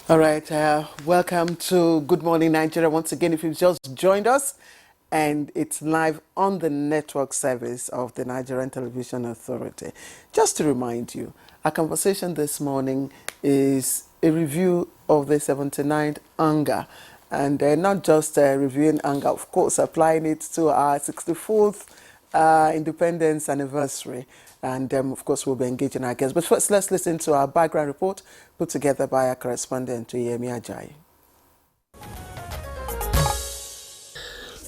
All right, welcome to Good Morning Nigeria. Once again, if you've just joined us, and it's live on the network service of the Nigerian Television Authority. Just to remind you, our conversation this morning is a review of the 79th UNGA, and not just reviewing UNGA, of course, applying it to our 64th independence anniversary. And of course, we'll be engaging our guests. But first, let's listen to our background report put together by our correspondent, Yemi Ajayi.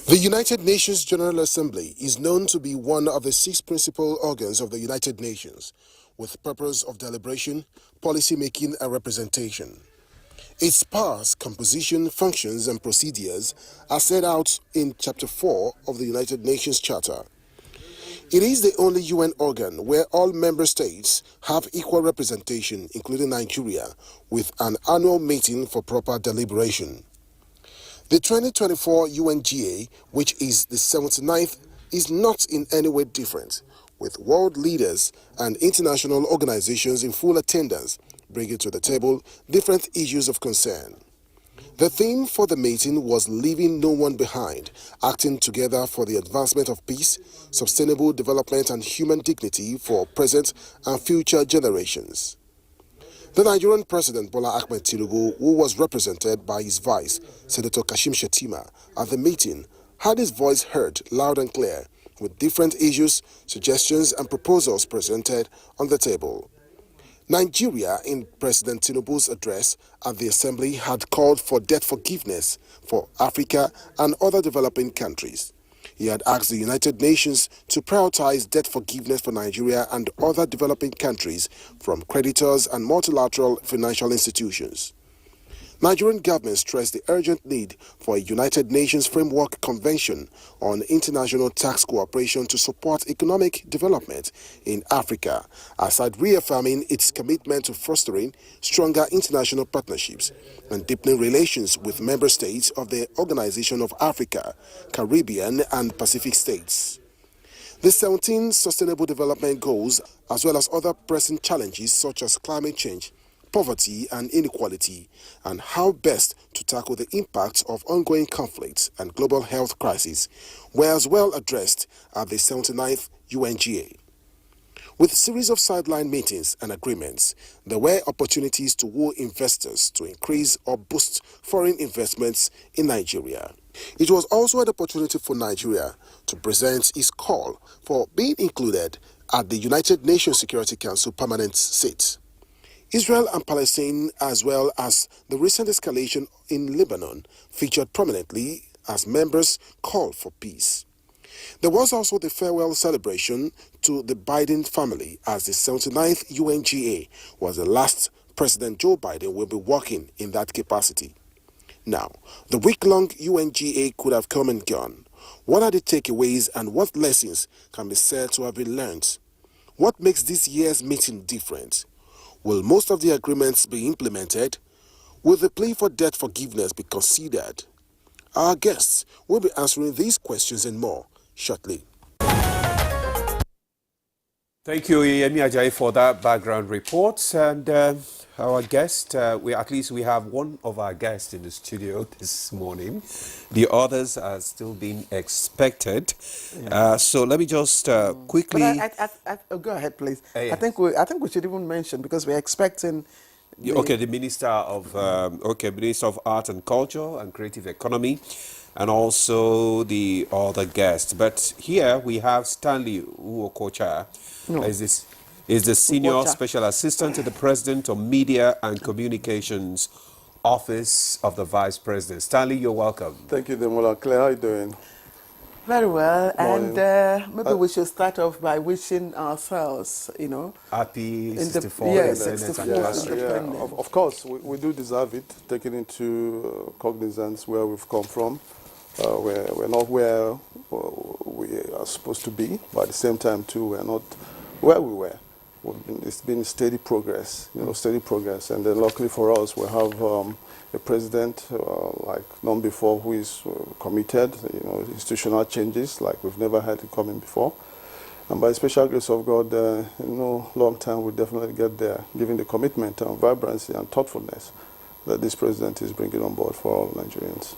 The United Nations General Assembly is known to be one of the 6 principal organs of the United Nations, with purpose of deliberation, policy making, and representation. Its powers, composition, functions, and procedures are set out in Chapter 4 of the United Nations Charter. It is the only UN organ where all member states have equal representation, including Nigeria, with an annual meeting for proper deliberation. The 2024 UNGA, which is the 79th, is not in any way different, with world leaders and international organizations in full attendance, bringing to the table different issues of concern. The theme for the meeting was Leaving No One Behind, acting together for the advancement of peace, sustainable development and human dignity for present and future generations. The Nigerian President Bola Ahmed Tinubu, who was represented by his vice, Senator Kashim Shettima, at the meeting, had his voice heard loud and clear, with different issues, suggestions and proposals presented on the table. Nigeria, in President Tinubu's address at the Assembly, had called for debt forgiveness for Africa and other developing countries. He had asked the United Nations to prioritize debt forgiveness for Nigeria and other developing countries from creditors and multilateral financial institutions. Nigerian government stressed the urgent need for a United Nations Framework Convention on International Tax Cooperation to support economic development in Africa, aside reaffirming its commitment to fostering stronger international partnerships and deepening relations with member states of the Organization of Africa, Caribbean and Pacific States. The 17 Sustainable Development Goals, as well as other pressing challenges such as climate change, poverty and inequality, and how best to tackle the impacts of ongoing conflicts and global health crises, were as well addressed at the 79th UNGA. With a series of sideline meetings and agreements, there were opportunities to woo investors to increase or boost foreign investments in Nigeria. It was also an opportunity for Nigeria to present its call for being included at the United Nations Security Council permanent seat. Israel and Palestine, as well as the recent escalation in Lebanon, featured prominently as members called for peace. There was also the farewell celebration to the Biden family, as the 79th UNGA was the last President Joe Biden will be working in that capacity. Now, the week-long UNGA could have come and gone. What are the takeaways and what lessons can be said to have been learned? What makes this year's meeting different? Will most of the agreements be implemented? Will the plea for debt forgiveness be considered? Our guests will be answering these questions and more shortly. Thank you, Yemi Ajayi, for that background report. And our guest, we have one of our guests in the studio this morning. The others are still being expected. Yeah. So let me just quickly. Go ahead, please. Yeah. I think we should even mention, because we're expecting. The Minister of Minister of Art and Culture and Creative Economy, and also the other guests. But here we have Stanley Uokocha. No. Is the Senior Special Assistant to the President of Media and Communications Office of the Vice President. Stanley, you're welcome. Thank you, Demola. Claire, how are you doing? Very well. Morning. And maybe we should start off by wishing ourselves, happy 64th. Yes, 64th. Yeah. Of course, we do deserve it, taking into cognizance where we've come from. We're not where we are supposed to be, but at the same time, too, we're not where we were. It's been steady progress, steady progress. And then luckily for us, we have a president like none before, who is committed, institutional changes like we've never had it coming before. And by the special grace of God, long time we'll definitely get there, given the commitment and vibrancy and thoughtfulness that this president is bringing on board for all Nigerians.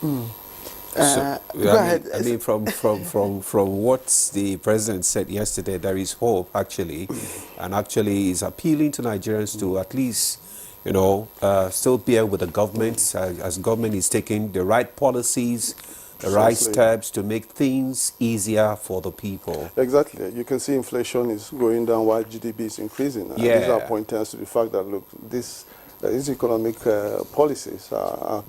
Go ahead. I mean, from what the president said yesterday, there is hope actually, and actually is appealing to Nigerians to at least, still bear with the government as government is taking the right policies, the right Precisely. steps to make things easier for the people. Exactly. You can see inflation is going down while GDP is increasing. And Yeah. these are pointers to the fact that, look, these economic policies are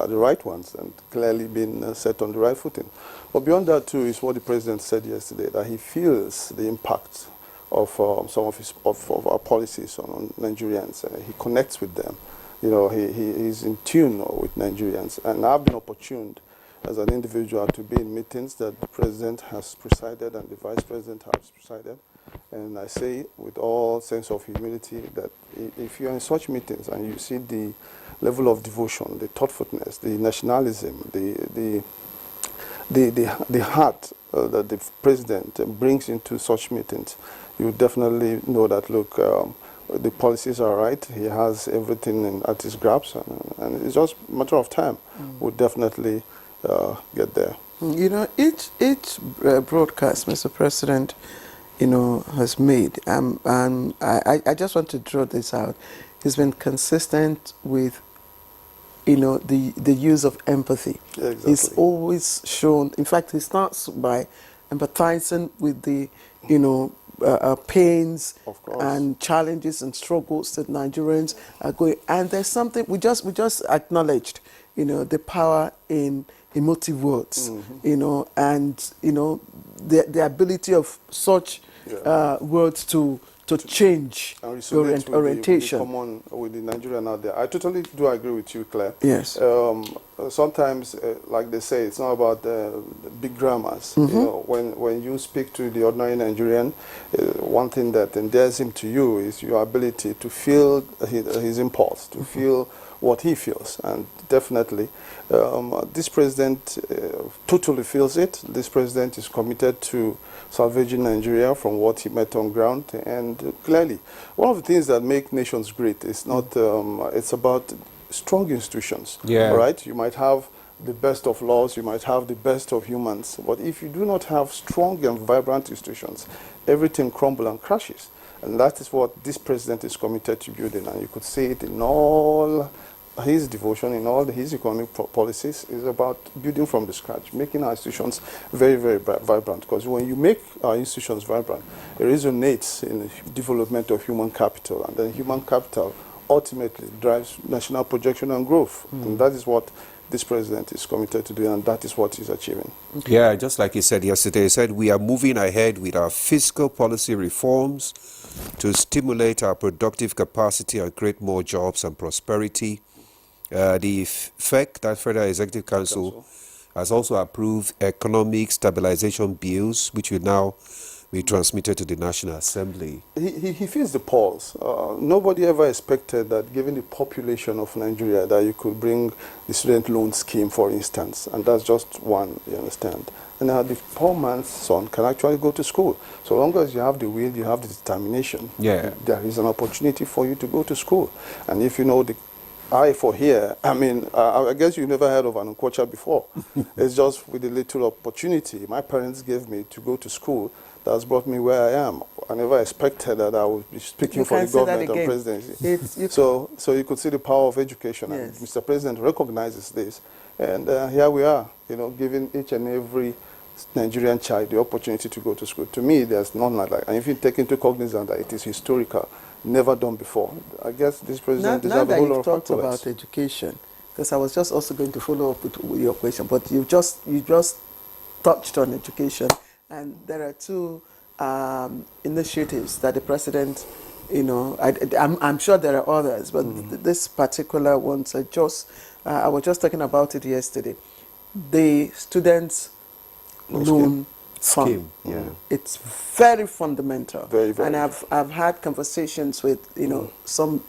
the right ones and clearly been set on the right footing. But beyond that, too, is what the president said yesterday, that he feels the impact of some of our policies on Nigerians. He connects with them. He's in tune with Nigerians. And I've been opportuned as an individual to be in meetings that the president has presided and the vice president has presided. And I say with all sense of humility that if you're in such meetings and you see the level of devotion, the thoughtfulness, the nationalism, the heart that the president brings into such meetings, you definitely know that, look, the policies are right. He has everything at his grasp, and it's just a matter of time. We'll definitely get there. Each broadcast, Mr. President, has made, and I just want to draw this out. He's been consistent with, the use of empathy. Yeah, exactly. He's always shown. In fact, he starts by empathizing with the, pains Of course. and challenges and struggles that Nigerians are going. And there's something we just acknowledged, the power in emotive words, and the ability of such words to change And your resonate orientation. with the Nigerian out there. I totally do agree with you, Claire. Yes. Sometimes, like they say, it's not about the big dramas. When you speak to the ordinary Nigerian, one thing that endears him to you is your ability to feel his impulse, to feel what he feels. And definitely, this president totally feels it. This president is committed to salvaging Nigeria from what he met on ground. And clearly, one of the things that make nations great is not, it's about strong institutions. Yeah. All right? You might have the best of laws, you might have the best of humans, but if you do not have strong and vibrant institutions, everything crumbles and crashes. And that is what this president is committed to building, and you could see it in all his devotion, in all his economic policies, is about building from the scratch, making our institutions very, very vibrant. Because when you make our institutions vibrant, it resonates in the development of human capital, and then human capital ultimately drives national projection and growth. And that is what this president is committed to do, and that is what he's achieving. Yeah, just like he said yesterday, he said we are moving ahead with our fiscal policy reforms to stimulate our productive capacity and create more jobs and prosperity. The FEC, that Federal Executive Council, has also approved economic stabilization bills, which will now be transmitted to the National Assembly. He feels the pulse. Nobody ever expected that, given the population of Nigeria, that you could bring the student loan scheme, for instance, and that's just one, you understand. And the poor man's son can actually go to school. So long as you have the will, you have the determination, there is an opportunity for you to go to school. And if you know the eye for here, I mean, I guess you never heard of an Unkocha before. It's just with a little opportunity my parents gave me to go to school that's brought me where I am. I never expected that I would be speaking for the government and presidency. So you could see the power of education. Yes. And Mr. President recognizes this. And here we are, giving each and every Nigerian child the opportunity to go to school. To me, there's none like that. And if you take into cognizance that it is historical, never done before, I guess this president deserves a whole lot of talked accolades. about education, because I was just also going to follow up with your question, but you just touched on education, and there are two initiatives that the president, I'm sure there are others, but this particular ones are just, I was just talking about it yesterday, the students' loan fund. Yeah. It's very fundamental. Very, very. And I've had conversations with some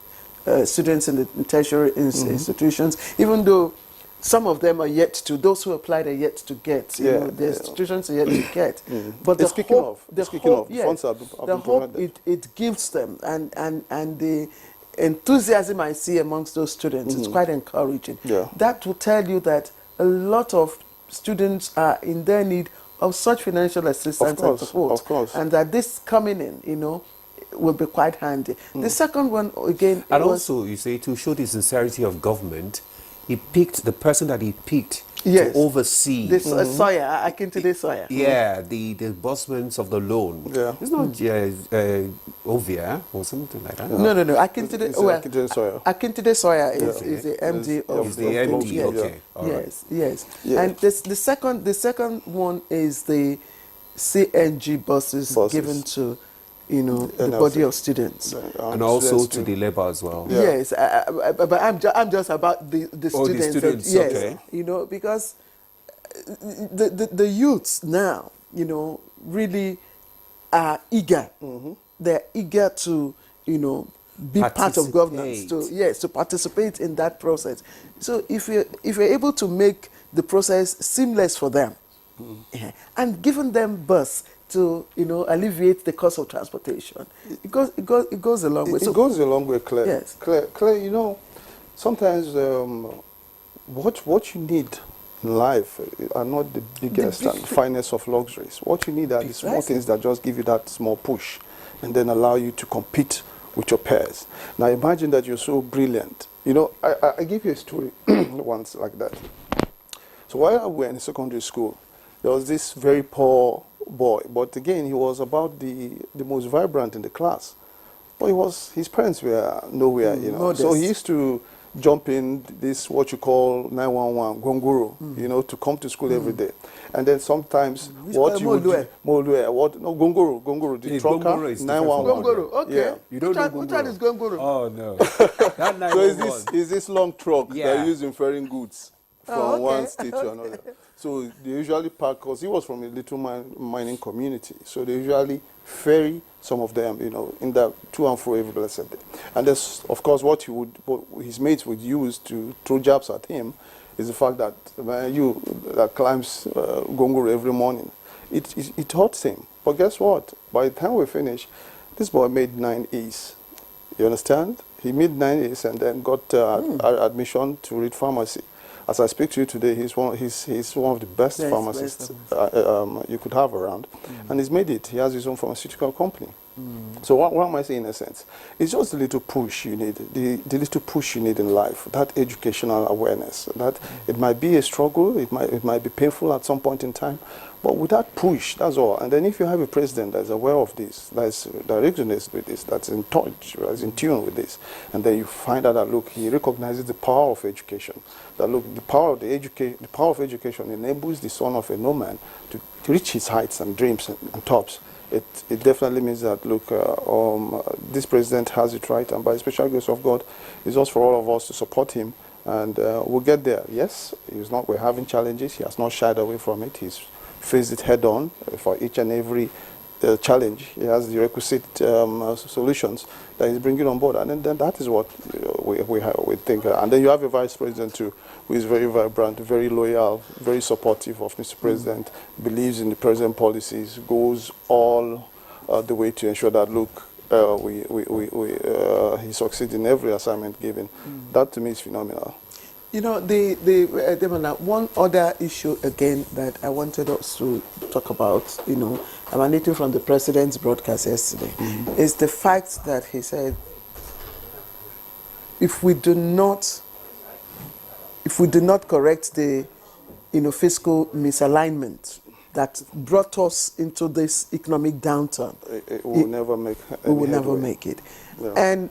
students in the tertiary institutions, even though some of them are yet to, those who applied are yet to get, the institutions are yet to get. But the the funds have been provided. it gives them, and the enthusiasm I see amongst those students is quite encouraging. Yeah. That will tell you that a lot of students are in their need of such financial assistance and support. Of course. And that this coming in, will be quite handy. The second one, again, And was, also, you say, to show the sincerity of government, he picked the person that he picked Yes. to oversee. this Sawyer, Akintide Sawyer. Yeah, the disbursements of the loan. Yeah. It's not Ovia or something like that. No. Akintide, It's Akintide Sawyer. Akintide Sawyer is the MD of He's the MD, yes. okay. All right. Yes. Yeah. And the second one is the CNG buses given to, the NLC. body of students. And also students to too. the labor as well. Yeah. Yes, but I'm just about the Oh, the students. students, yes, okay. because the youths now, really are eager. They're eager to, be part of governance. To participate in that process. So if you're able to make the process seamless for them, and giving them bus to alleviate the cost of transportation, it goes a long way. It goes a long way, Claire. Yes. Claire, sometimes what you need in life are not the biggest and finest of luxuries. What you need are the small things that just give you that small push and then allow you to compete with your peers. Now imagine that you're so brilliant. I give you a story once like that. So while we were in secondary school, there was this very poor boy, but again, he was about the most vibrant in the class. But his parents were nowhere, Modest. So he used to jump in this, what you call 911, gongoro, to come to school every day. And then sometimes, what you would do, gongoro, the Yeah, trucker, gongoro is different from 911. Gongoro, okay. Yeah. You don't know Which one is Gongoro? Oh, no. That So it's this long truck Yeah. they're using ferrying goods from one state to another. So they usually park, because he was from a little mining community, so they usually ferry some of them, in the to and fro every blessed day. And there's, of course, what his mates would use to throw jabs at him is the fact that you that climbs Gongoro every morning, it hurts him. But guess what? By the time we finish, this boy made 9 A's. You understand? He made 9 A's and then got admission to read pharmacy. As I speak to you today, he's one of the best pharmacists you could have around, and he's made it. He has his own pharmaceutical company. So what am I saying in a sense? It's just the little push you need, the little push you need in life, that educational awareness, that it might be a struggle, it might be painful at some point in time, but with that push, that's all. And then if you have a president that's aware of this, that resonates with this, that's in touch, that's in tune with this, and then you find out that, look, he recognizes the power of education, that, look, the power of education enables the son of a no man to reach his heights and dreams and tops. It definitely means that, look, this president has it right, and by the special grace of God, it's just for all of us to support him, and we'll get there. Yes, we're having challenges. He has not shied away from it. He's faced it head on for each and every challenge. He has the requisite solutions that he's bringing on board, and then that is what we think. And then you have a vice president too, who is very vibrant, very loyal, very supportive of Mr. President, believes in the president policies, goes all the way to ensure that, look, he succeeds in every assignment given. That to me is phenomenal. One other issue again that I wanted us to talk about, emanating from the president's broadcast yesterday, is the fact that he said, if we do not correct the fiscal misalignment that brought us into this economic downturn, we will never make it. Yeah. And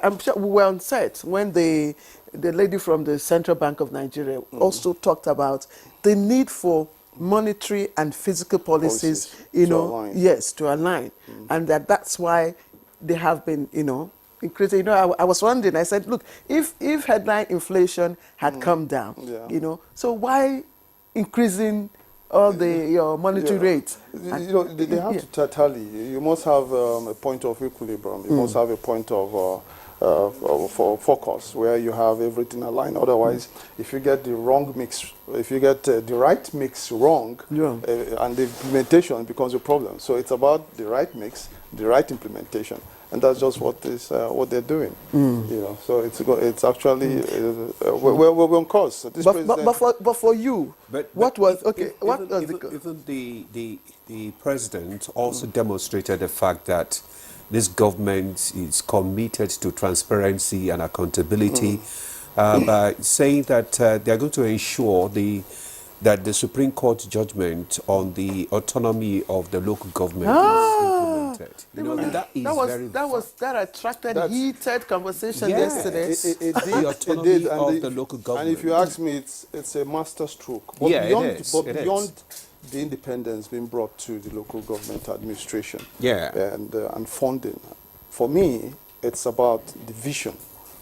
I'm sure we were on set when the lady from the Central Bank of Nigeria also talked about the need for monetary and fiscal policies, to align. And that's why they have been, increasing. I was wondering, I said, look, if headline inflation had come down, so why increasing all your monetary rates? They have to tally. You must have a point of equilibrium. You must have a point of for focus where you have everything aligned. Otherwise, if you get the wrong mix, if you get the right mix wrong, and the implementation becomes a problem. So it's about the right mix, the right implementation, and that's just what they're doing. You know, so it's actually we're on course. This But for you, what was even the president also demonstrated the fact that this government is committed to transparency and accountability by saying that they are going to ensure that the Supreme Court judgment on the autonomy of the local government is implemented. You know, that attracted heated conversation yesterday. It did, the autonomy it did, of the local government. And if you ask me, it's a master stroke. But beyond the independence being brought to the local government administration and funding, for me, it's about the vision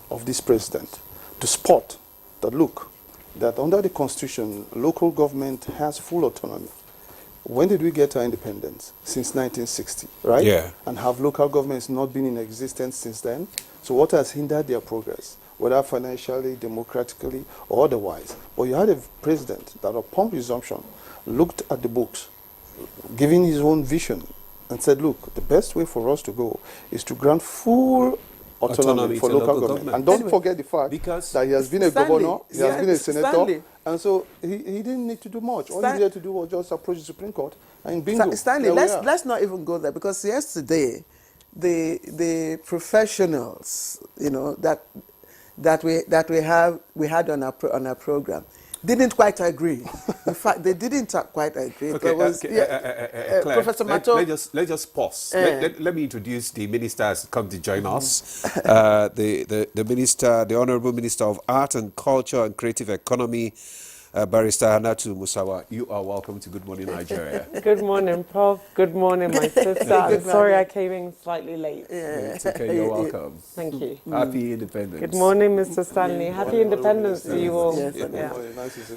of this president to spot that, look, that under the Constitution, local government has full autonomy. When did we get our independence? Since 1960, right? Yeah. And have local governments not been in existence since then? So what has hindered their progress, whether financially, democratically, or otherwise? But you had a president that upon resumption looked at the books, giving his own vision, and said, look, the best way for us to go is to grant full autonomy for local government. And don't forget the fact that he has been a governor, he has been a senator, and so he didn't need to do much. All he needed to do was just approach the Supreme Court and bingo. Stanley, let's not even go there, because yesterday the professionals, you know, that we had on our program didn't quite agree. In fact, they didn't quite agree. Professor Mato. Let's just pause. Let me introduce the minister has come to join us. The minister, the Honourable Minister of Art and Culture and Creative Economy, Barrister Hannatu Musawa. You are welcome to Good Morning Nigeria. Good morning, Prof. Good morning, my sister. I'm sorry I came in slightly late. It's okay, you're welcome. Thank you. Happy Independence. Good morning, Mr. Stanley. Happy Independence to you all.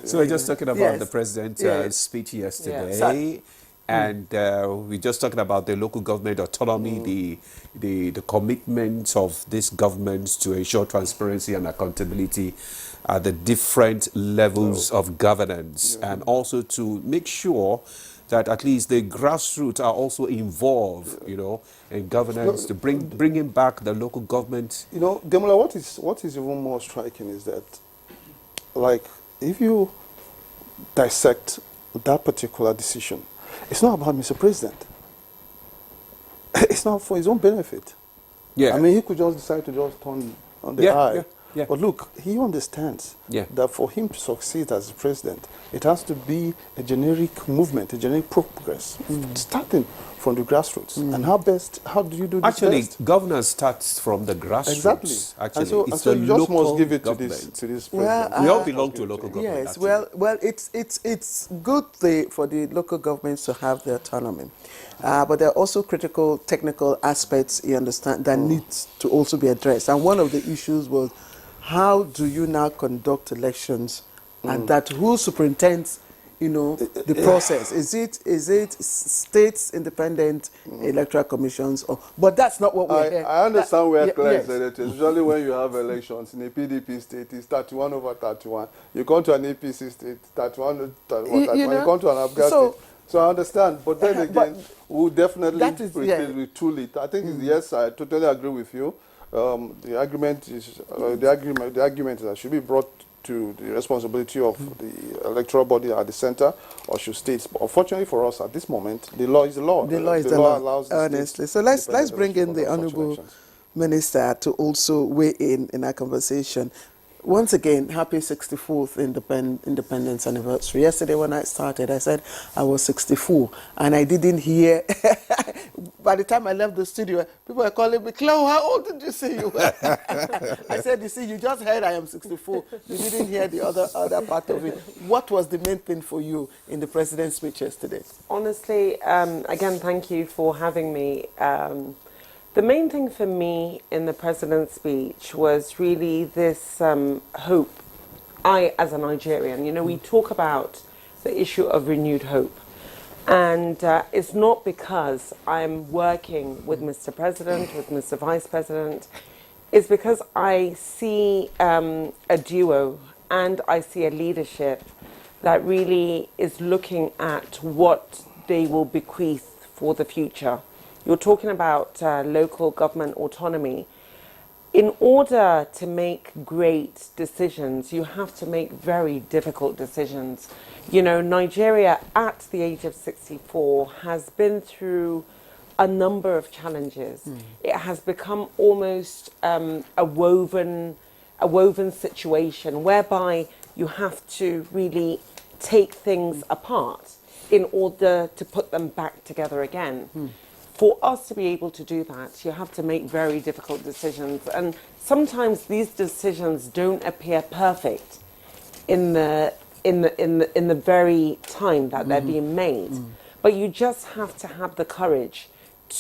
So we're just talking about the president's speech yesterday. And we're just talking about the local government autonomy, the commitment of this government to ensure transparency and accountability at the different levels of governance, and also to make sure that at least the grassroots are also involved, you know, in governance, to bringing back the local government. You know, Demola, what is even more striking is that, like, if you dissect that particular decision, it's not about Mr. President. It's not for his own benefit. Yeah. I mean, he could just decide to just turn on the eye. Yeah. But look, he understands that for him to succeed as president, it has to be a generic movement, a generic progress, starting from the grassroots. And how do you do this? Actually, governance starts from the grassroots. Exactly. Actually, and so you just must give it to this president. We all belong to a local government. Yes, well, it's good for the local governments to have their autonomy. But there are also critical technical aspects, you understand, that needs to also be addressed. And one of the issues was, how do you now conduct elections, and that who superintends, you know, the process? Is it states independent electoral commissions? But that's not what we're here. I understand where Claire said it. Usually when you have elections in a PDP state, it's 31/31. You come to an APC state, 31/31. You come to an Abuja state. So I understand, but then again, we'll definitely retool it. I think yes, I totally agree with you. The argument is the argument is that should be brought to the responsibility of the electoral body at the center, or should states. But unfortunately for us at this moment, the law is the law. The law is the law. Allows honestly. So let's bring in the Honourable Minister to also weigh in our conversation. Once again, happy 64th independence anniversary. Yesterday when I started, I said I was 64, and I didn't hear. By the time I left the studio, people were calling me, Clau, how old did you say you were? I said, you see, you just heard I am 64. You didn't hear the other part of it. What was the main thing for you in the president's speech yesterday? Honestly, again, thank you for having me. The main thing for me in the president's speech was really this hope. I, as a Nigerian, you know, we talk about the issue of renewed hope. And it's not because I'm working with Mr. President, with Mr. Vice President. It's because I see a duo, and I see a leadership that really is looking at what they will bequeath for the future. you're talking about local government autonomy. In order to make great decisions, you have to make very difficult decisions. You know, Nigeria at the age of 64 has been through a number of challenges. It has become almost a woven situation whereby you have to really take things apart in order to put them back together again. For us to be able to do that, you have to make very difficult decisions, and sometimes these decisions don't appear perfect in the very time that they're being made. But you just have to have the courage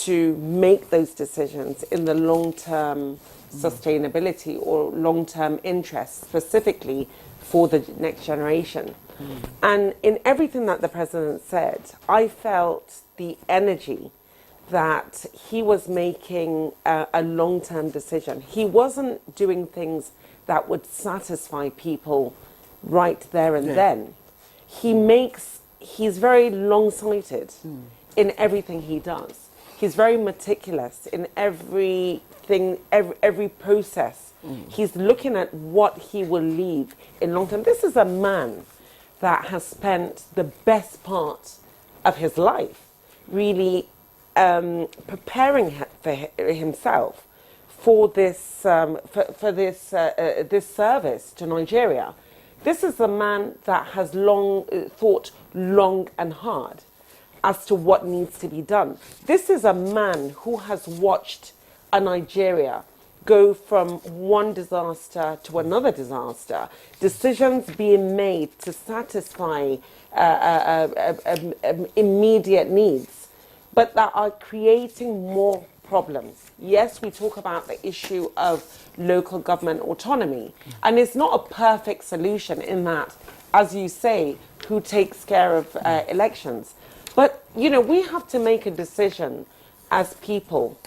to make those decisions in the long-term sustainability or long-term interest, specifically for the next generation. And in everything that the president said, I felt the energy that he was making a long-term decision. He wasn't doing things that would satisfy people right there and then. He's very long-sighted in everything he does. He's very meticulous in everything, every process. He's looking at what he will leave in long term. This is a man that has spent the best part of his life really preparing for himself for this this service to Nigeria. This is a man that has thought long and hard as to what needs to be done. This is a man who has watched a Nigeria go from one disaster to another disaster, decisions being made to satisfy immediate needs, but that are creating more problems. Yes, we talk about the issue of local government autonomy, and it's not a perfect solution in that, as you say, who takes care of elections. But, you know, we have to make a decision as people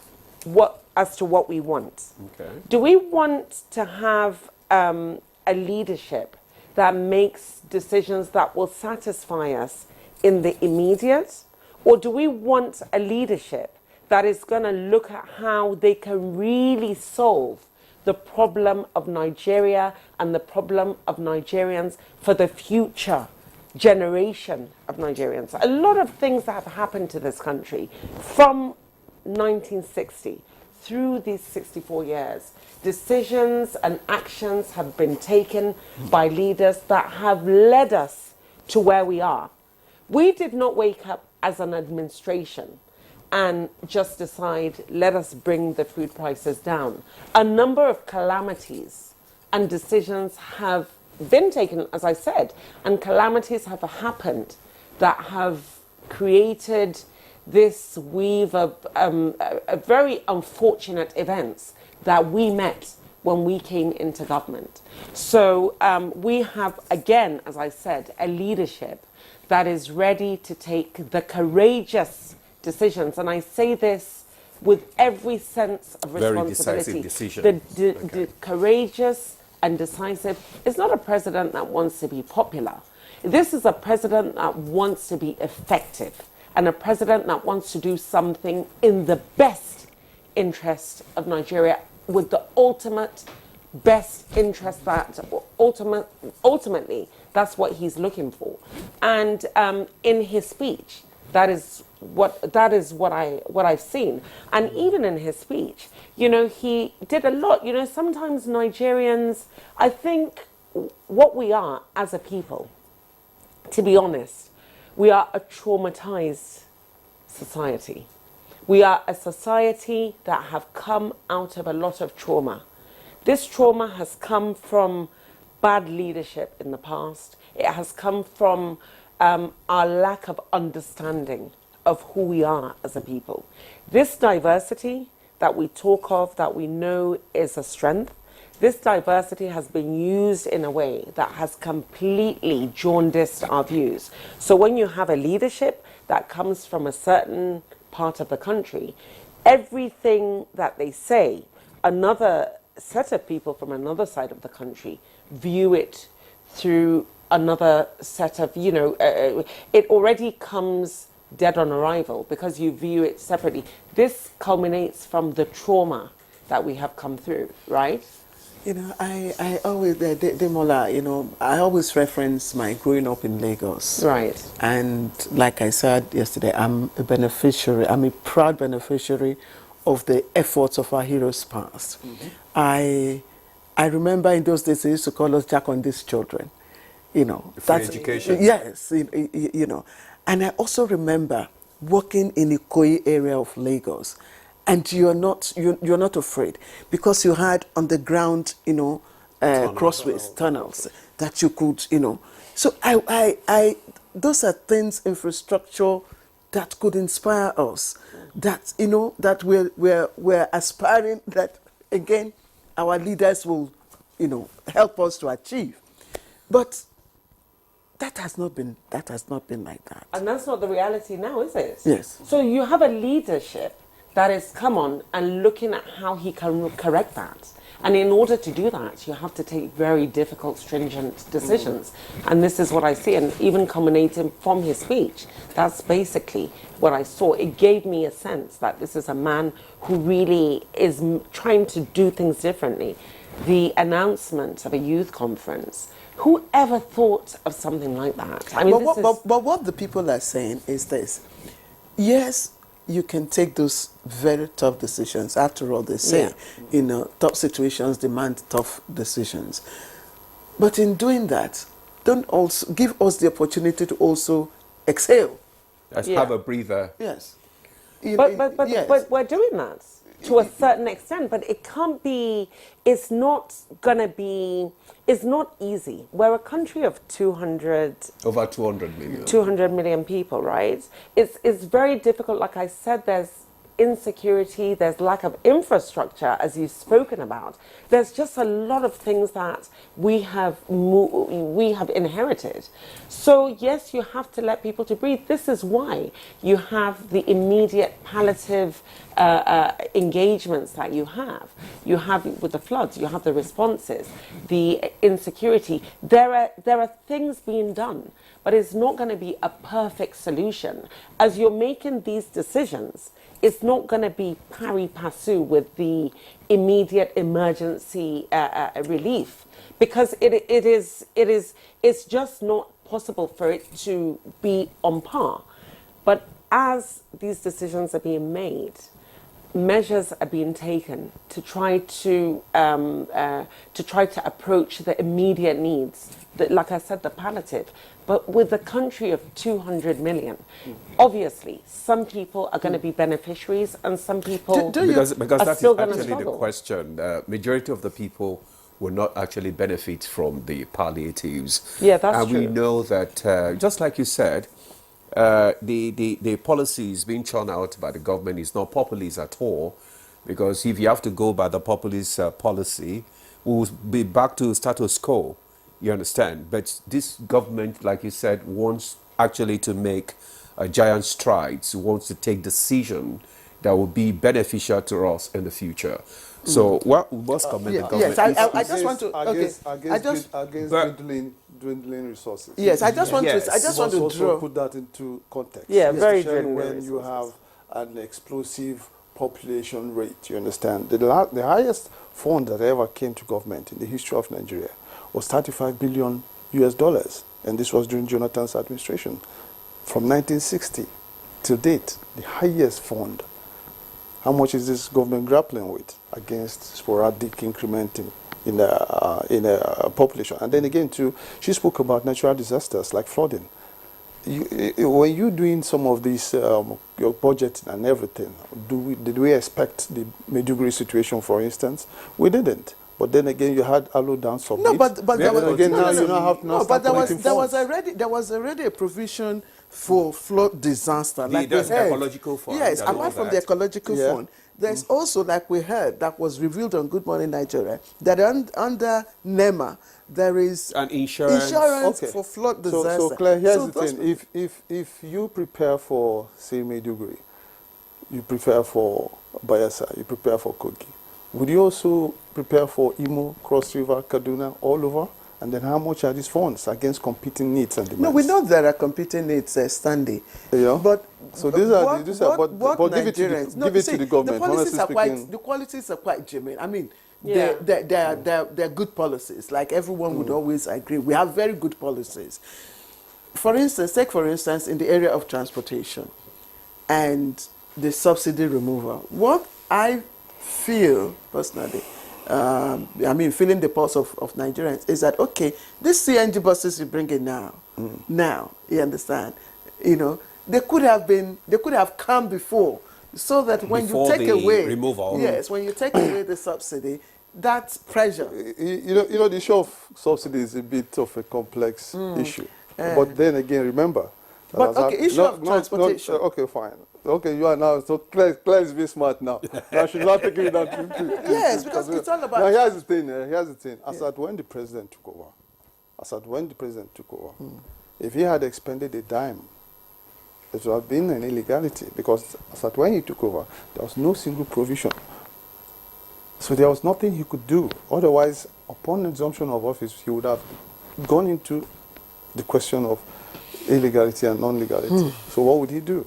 as to what we want. Okay. Do we want to have a leadership that makes decisions that will satisfy us in the immediate? Or do we want a leadership that is going to look at how they can really solve the problem of Nigeria and the problem of Nigerians for the future generation of Nigerians? A lot of things that have happened to this country from 1960 through these 64 years. Decisions and actions have been taken by leaders that have led us to where we are. We did not wake up as an administration and just decide, let us bring the food prices down. A number of calamities and decisions have been taken, as I said, and calamities have happened that have created this weave of very unfortunate events that we met when we came into government. So we have, again, as I said, a leadership that is ready to take the courageous decisions. And I say this with every sense of responsibility. Very decisive decision. The courageous and decisive. It's not a president that wants to be popular. This is a president that wants to be effective, and a president that wants to do something in the best interest of Nigeria, with the ultimate best interest that ultimately that's what he's looking for. And in his speech, that is what I've seen. And even in his speech, you know, he did a lot. You know, sometimes Nigerians, I think what we are as a people, to be honest, we are a traumatized society. We are a society that have come out of a lot of trauma. This trauma has come from bad leadership in the past. It has come from our lack of understanding of who we are as a people. This diversity that we talk of, that we know is a strength, this diversity has been used in a way that has completely jaundiced our views. So when you have a leadership that comes from a certain part of the country, everything that they say, another set of people from another side of the country view it through another set of, you know, it already comes dead on arrival because you view it separately. This culminates from the trauma that we have come through, right? You know, I always, Demola, you know, I always reference my growing up in Lagos. Right. And like I said yesterday, I'm a beneficiary, I'm a proud beneficiary of the efforts of our heroes past. I remember in those days they used to call us Jack on these children. You know, Free education. Yes, you know. And I also remember working in the Ikoyi area of Lagos, and you're not afraid because you had underground, you know, crossways, tunnels that you could, you know. So I those are things, infrastructure that could inspire us, that, you know, that we're aspiring that again our leaders will, you know, help us to achieve. But that has not been like that. And that's not the reality now, is it? Yes. So you have a leadership that is come on and looking at how he can correct that. And in order to do that, you have to take very difficult, stringent decisions. And this is what I see. And even culminating from his speech, that's basically what I saw. It gave me a sense that this is a man who really is trying to do things differently. The announcement of a youth conference, who ever thought of something like that? I mean, but what the people are saying is this. Yes, you can take those very tough decisions. After all, they say, you know, tough situations demand tough decisions. But in doing that, don't also give us the opportunity to also exhale. Let's have a breather. Yes. But we're doing that to a certain extent, but it can't be, it's not easy. We're a country of Over 200 million. 200 million people, right? It's very difficult. Like I said, there's insecurity, there's lack of infrastructure, as you've spoken about. There's just a lot of things that we have inherited. So yes, you have to let people to breathe. This is why you have the immediate palliative engagements that you have. You have with the floods, you have the responses, the insecurity. There are things being done, but it's not going to be a perfect solution. As you're making these decisions, it's not going to be pari passu with the immediate emergency relief, because it's just not possible for it to be on par. But as these decisions are being made, measures are being taken to try to approach the immediate needs. Like I said, the palliative. But with a country of 200 million, obviously, some people are going to be beneficiaries and some people because are that still is going to actually struggle. the question. Majority of the people will not actually benefit from the palliatives. Yeah, that's and true. we know that, just like you said, the policies being churned out by the government is not populist at all, because if you have to go by the populist policy, we will be back to status quo. You understand? But this government, like you said, wants actually to make giant strides, wants to take decision that will be beneficial to us in the future. So what must commend the government. Yes, I just want to dwindling resources. Yes, I just want Yes. to. I just want to also draw. put that into context. Yeah, very Especially dwindling when you resources. have an explosive population rate. You understand? The highest fund that ever came to government in the history of Nigeria was 35 billion US dollars, and this was during Jonathan's administration. From 1960 to date, the highest fund. How much is this government grappling with against sporadic increment in a population? And then again, too, she spoke about natural disasters like flooding. When you're doing some of these, your budget and everything, did we expect the Maiduguri situation, for instance? We didn't. But then again, you had Alo down submit. No, but there was again, now you now have to no, start but collecting there was funds. already a provision for flood disaster. Like we there's heard. ecological fund Yes, and all apart from that. the ecological Yeah. fund, there's also, like we heard, that was revealed on Good Morning Nigeria, that under NEMA there is And insurance. Okay. for flood disaster. So Claire, here's So the those thing. If you prepare for, say, Maiduguri, you prepare for Bayelsa, you prepare for Kogi, would you also prepare for Imo, Cross River, Kaduna, all over? And then how much are these funds against competing needs and demands? No, we know there are competing needs, Stanley. Yeah. But So these are but give it to Nigerians? give it to the government. The policies Honestly are speaking, the qualities are quite genuine. I mean, Yeah. they're good policies. Like everyone would always agree, we have very good policies. For instance, in the area of transportation and the subsidy removal. What I feel personally, feeling the pulse of Nigerians is that, okay, these CNG buses you bring in now, you understand, they could have come before, so that when Before you take the away, removal. yes, when you take away the subsidy, that pressure. the issue of subsidy is a bit of a complex issue. But then again, remember. But okay, issue of transportation. Okay, fine. Okay, you are now, so Claire is very smart now. Now she's not taking it down. Yes, because it's all about. Now here's the thing. As at when the president took over, if he had expended a dime, it would have been an illegality, because as at when he took over, there was no single provision. So there was nothing he could do. Otherwise, upon assumption of office, he would have gone into the question of illegality and non-legality. So what would he do?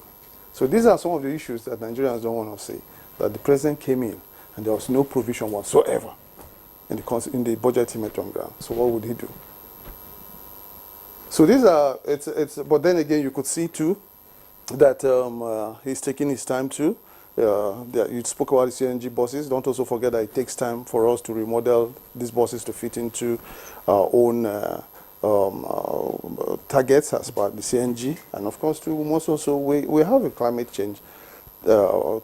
So these are some of the issues that Nigerians don't want to see, that the president came in and there was no provision whatsoever in the budget he met on ground. So what would he do? So these are, but then again, you could see too that he's taking his time too. You spoke about the CNG buses. Don't also forget that it takes time for us to remodel these buses to fit into our own targets as per the CNG. And of course, too, we must also, we have a climate change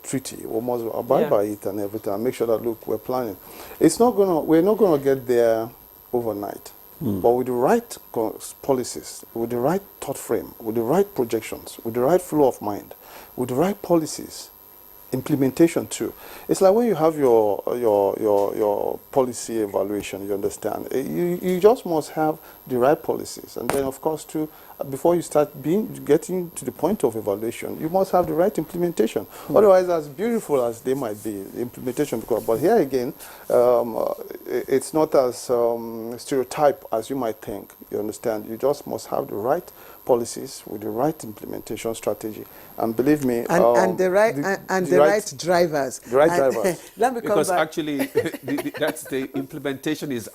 treaty. We must abide by it and everything, and make sure that, look, we're planning. We're not gonna get there overnight. But with the right policies, with the right thought frame, with the right projections, with the right flow of mind, with the right policies, implementation too. It's like when you have your policy evaluation, you understand. You just must have the right policies, and then of course too, before you start getting to the point of evaluation, you must have the right implementation. Otherwise, as beautiful as they might be, the implementation. But here again, it's not as stereotype as you might think. You understand. You just must have the right policies with the right implementation strategy, and believe me, and the right drivers. The right drivers. Let me Because come back. actually, that's the implementation has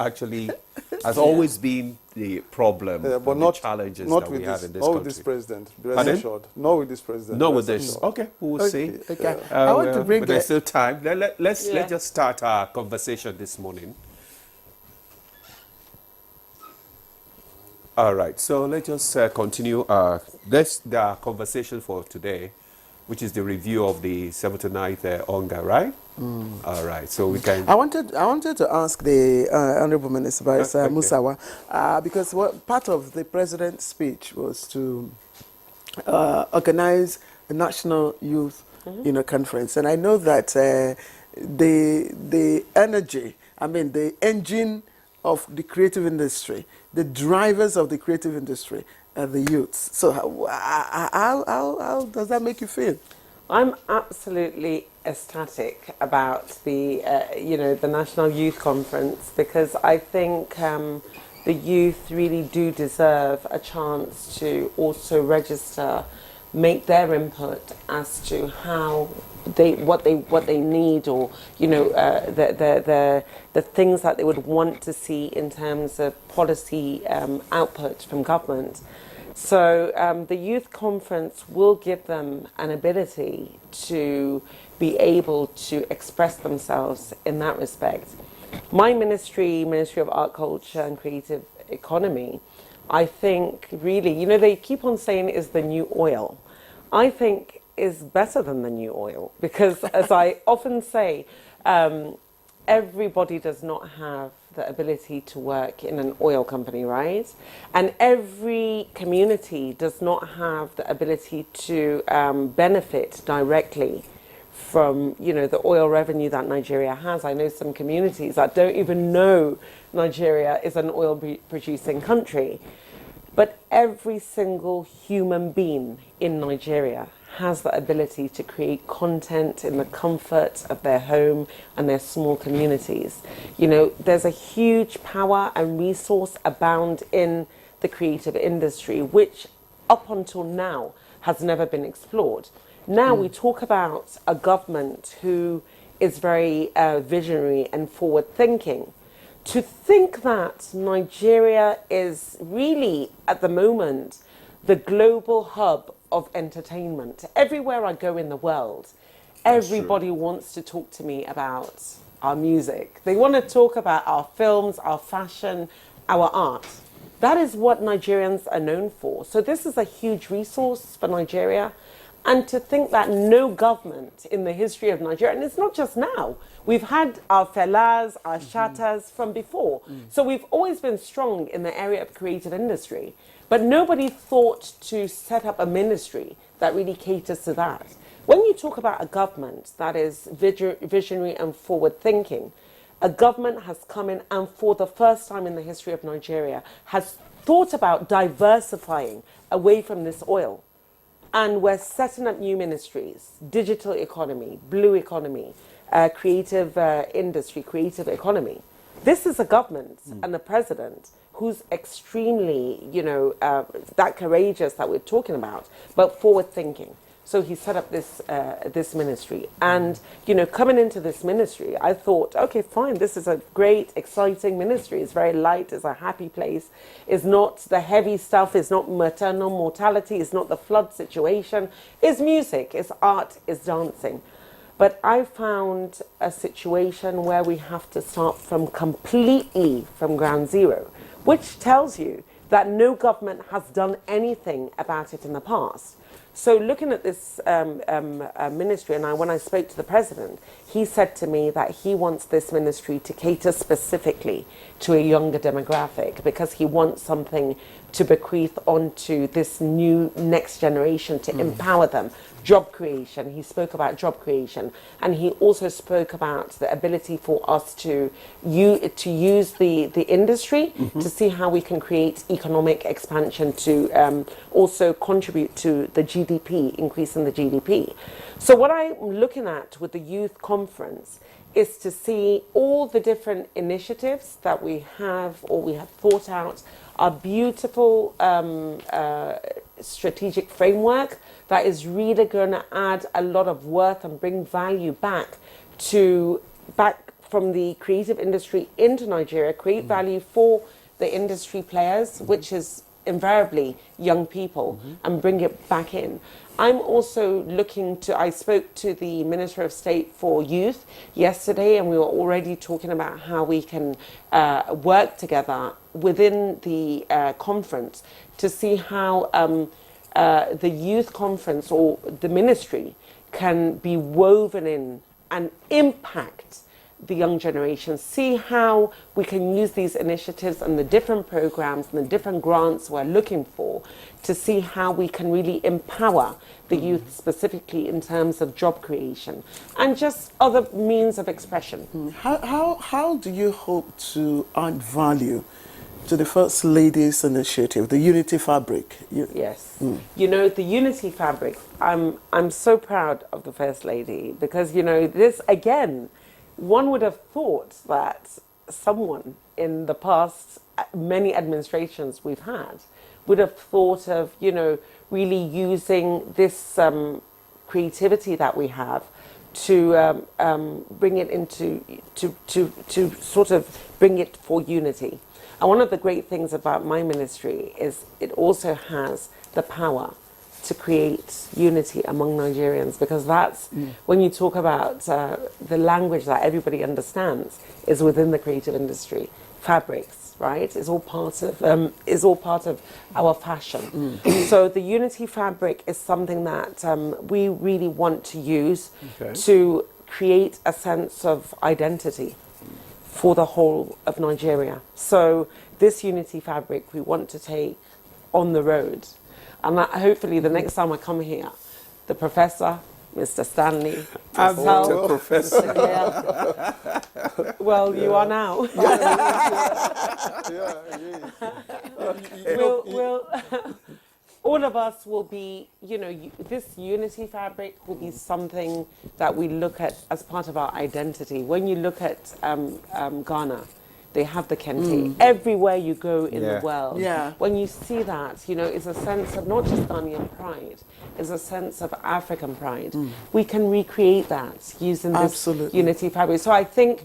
always been the problem, but and not the challenges not that with we have in this not country. with this president. Pardon? Rest assured. Not with this president. Not with Rest this. assured. Okay, we will see. Okay. I want to bring but there's still time. Let's just start our conversation this morning. All right, so let's just continue the conversation for today, which is the review of the 79th UNGA, right? All right, so we can. I wanted to ask the Honourable Minister Barrister Okay. Musawa, because part of the President's speech was to organize a national youth, conference, and I know that the energy, the engine of the creative industry, the drivers of the creative industry are the youths. So how does that make you feel? I'm absolutely ecstatic about the National Youth Conference, because I think the youth really do deserve a chance to also register, make their input as to how what they need, or the things that they would want to see in terms of policy output from government. So the youth conference will give them an ability to be able to express themselves in that respect. My Ministry of Art, Culture and Creative Economy, I think really, they keep on saying is the new oil. I think is better than the new oil, because as I often say, everybody does not have the ability to work in an oil company, right? And every community does not have the ability to benefit directly from, the oil revenue that Nigeria has. I know some communities that don't even know Nigeria is an oil producing country. But every single human being in Nigeria has the ability to create content in the comfort of their home and their small communities. There's a huge power and resource abound in the creative industry, which up until now has never been explored. Now we talk about a government who is very visionary and forward-thinking. To think that Nigeria is really, at the moment, the global hub of entertainment. Everywhere I go in the world, everybody wants to talk to me about our music. They want to talk about our films, our fashion, our art. That is what Nigerians are known for. So this is a huge resource for Nigeria. And to think that no government in the history of Nigeria, and it's not just now, we've had our Felas, our Shattas from before. So we've always been strong in the area of creative industry. But nobody thought to set up a ministry that really caters to that. When you talk about a government that is visionary and forward-thinking, a government has come in and for the first time in the history of Nigeria has thought about diversifying away from this oil. And we're setting up new ministries, digital economy, blue economy, creative industry, creative economy. This is a government and a president who's extremely, that courageous that we're talking about, but forward-thinking. So he set up this this ministry. And, coming into this ministry, I thought, okay, fine, this is a great, exciting ministry. It's very light, it's a happy place. It's not the heavy stuff, it's not maternal mortality, it's not the flood situation. It's music, it's art, it's dancing. But I found a situation where we have to start completely from ground zero, which tells you that no government has done anything about it in the past. So looking at this ministry, and when I spoke to the president, he said to me that he wants this ministry to cater specifically to a younger demographic because he wants something to bequeath onto this new next generation to empower them. Job creation, he spoke about job creation, and he also spoke about the ability for us to use the industry to see how we can create economic expansion to also contribute to the GDP, increase in the GDP. So what I'm looking at with the youth conference is to see all the different initiatives that we have or we have thought out, a beautiful strategic framework that is really going to add a lot of worth and bring value back from the creative industry into Nigeria, create value for the industry players, which is invariably young people, and bring it back in. I'm also I spoke to the Minister of State for Youth yesterday, and we were already talking about how we can work together within the conference to see how the youth conference or the ministry can be woven in and impact the young generation, see how we can use these initiatives and the different programs and the different grants we're looking for to see how we can really empower the youth specifically in terms of job creation and just other means of expression. How do you hope to add value to the First Lady's initiative, the Unity Fabric? Yes. The Unity Fabric, I'm so proud of the First Lady because, this, again, one would have thought that someone in the past, many administrations we've had, would have thought of, really using this creativity that we have to bring it into, to sort of bring it for unity. And one of the great things about my ministry is it also has the power to create unity among Nigerians, because that's when you talk about the language that everybody understands is within the creative industry. Fabrics, right? Is all part of our fashion. So the Unity Fabric is something that we really want to use to create a sense of identity for the whole of Nigeria. So this Unity Fabric we want to take on the road. And hopefully the next time I come here, the professor, Mr. Stanley, I'm not a myself, professor. well, you are now. We'll all of us will be, this Unity Fabric will be something that we look at as part of our identity. When you look at Ghana, they have the kente. Everywhere you go in Yeah. the world, Yeah. when you see that, it's a sense of not just Ghanaian pride, it's a sense of African pride. We can recreate that using this Absolutely. unity fabric. So I think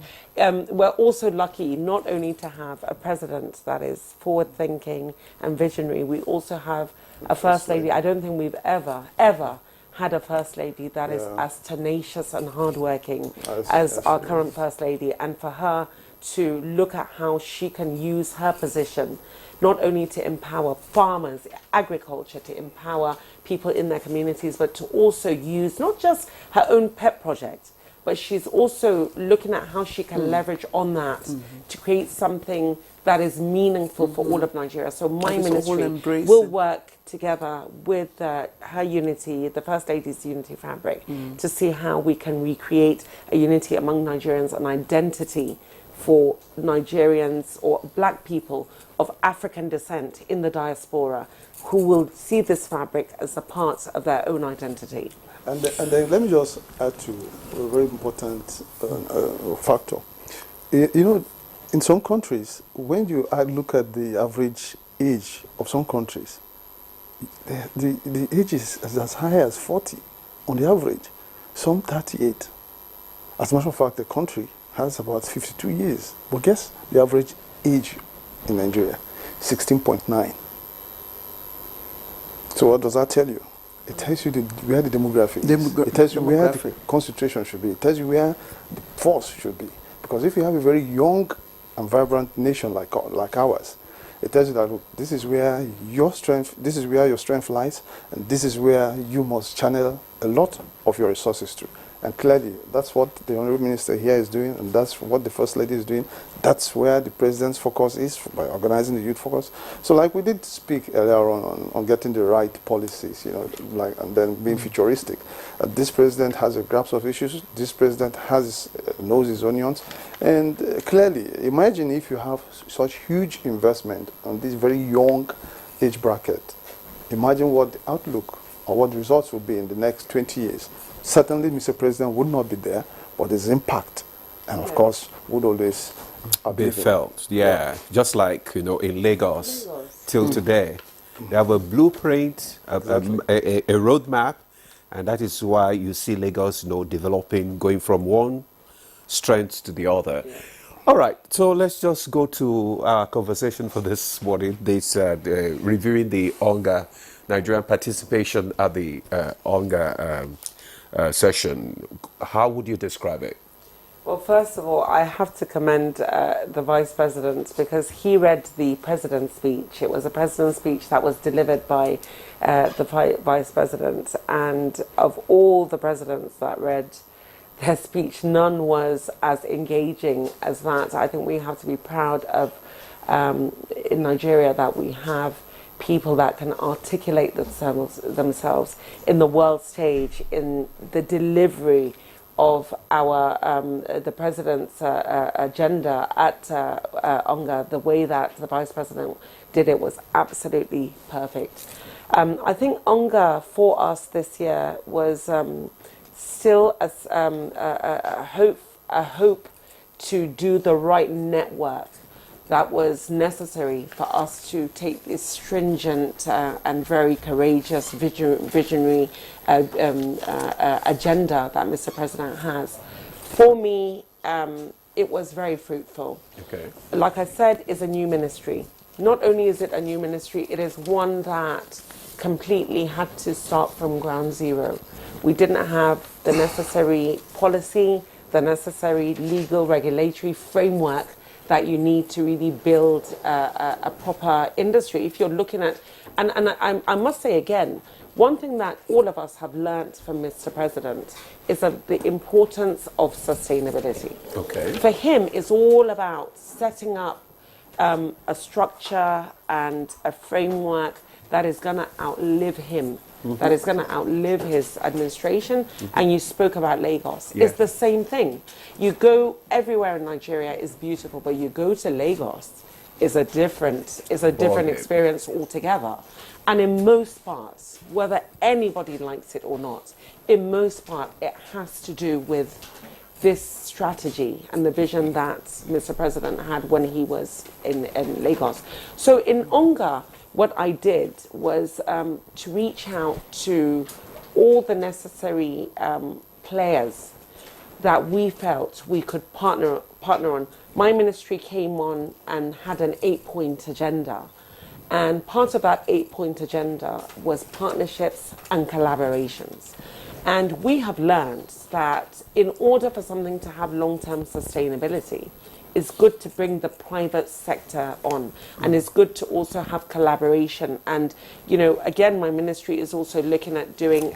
we're also lucky not only to have a president that is forward-thinking and visionary, we also have a First Lady. I don't think we've ever had a First Lady that is as tenacious and hardworking as our current First Lady, and for her to look at how she can use her position not only to empower farmers, agriculture, to empower people in their communities, but to also use not just her own pet project, but she's also looking at how she can leverage on that to create something that is meaningful for all of Nigeria. So my That is all ministry embracing. will work together with her unity, the First Lady's unity fabric, to see how we can recreate a unity among Nigerians, an identity for Nigerians or black people of African descent in the diaspora who will see this fabric as a part of their own identity. And then let me just add to a very important factor. In some countries, when you look at the average age of some countries, the age is as high as 40 on the average, some 38. As a matter of fact, the country has about 52 years. But guess the average age in Nigeria? 16.9. So what does that tell you? It tells you where the demographic is. It tells you where the concentration should be. It tells you where the force should be. Because if you have a very young and vibrant nation like ours, it tells you that, look, this is where your strength lies, and this is where you must channel a lot of your resources to. And clearly, that's what the Honourable Minister here is doing, and that's what the First Lady is doing. That's where the President's focus is, by organizing the youth focus. So like we did speak earlier on getting the right policies, and then being futuristic. This President has a grasp of issues. This President knows his onions. And clearly, imagine if you have such huge investment on this very young age bracket. Imagine what the outlook or what the results will be in the next 20 years. Certainly, Mr. President would not be there, but his impact, and of course, would always be felt. Yeah. Just like in Lagos till today, they have a blueprint, a roadmap, and that is why you see Lagos, developing, going from one strength to the other. Yeah. All right, so let's just go to our conversation for this morning. This reviewing the UNGA Nigerian participation at the UNGA session. How would you describe it? Well, first of all, I have to commend the Vice President, because he read the President's speech. It was a President's speech that was delivered by the Vice President, and of all the presidents that read their speech, none was as engaging as that. I think we have to be proud of, in Nigeria, that we have people that can articulate themselves in the world stage, in the delivery of our the President's agenda at UNGA. The way that the Vice President did it was absolutely perfect. I think UNGA for us this year was still a hope to do the right network that was necessary for us to take this stringent and very courageous, visionary agenda that Mr. President has. For me, it was very fruitful. Okay. Like I said, it's a new ministry. Not only is it a new ministry, it is one that completely had to start from ground zero. We didn't have the necessary policy, the necessary legal regulatory framework that you need to really build a proper industry. If you're looking at, and I must say again, one thing that all of us have learnt from Mr. President is the importance of sustainability. Okay. For him, it's all about setting up a structure and a framework that is going to outlive him. Mm-hmm. That is going to outlive his administration. Mm-hmm. And you spoke about Lagos. Yeah. It's the same thing. You go everywhere in Nigeria is beautiful, but you go to Lagos is a different experience altogether. And in most parts, whether anybody likes it or not, in most part, it has to do with this strategy and the vision that Mr. President had when he was in Lagos. So in UNGA, what I did was to reach out to all the necessary players that we felt we could partner on. My ministry came on and had an 8-point agenda. And part of that 8-point agenda was partnerships and collaborations. And we have learned that in order for something to have long-term sustainability, it's good to bring the private sector on, and it's good to also have collaboration. And, you know, again, my ministry is also looking at doing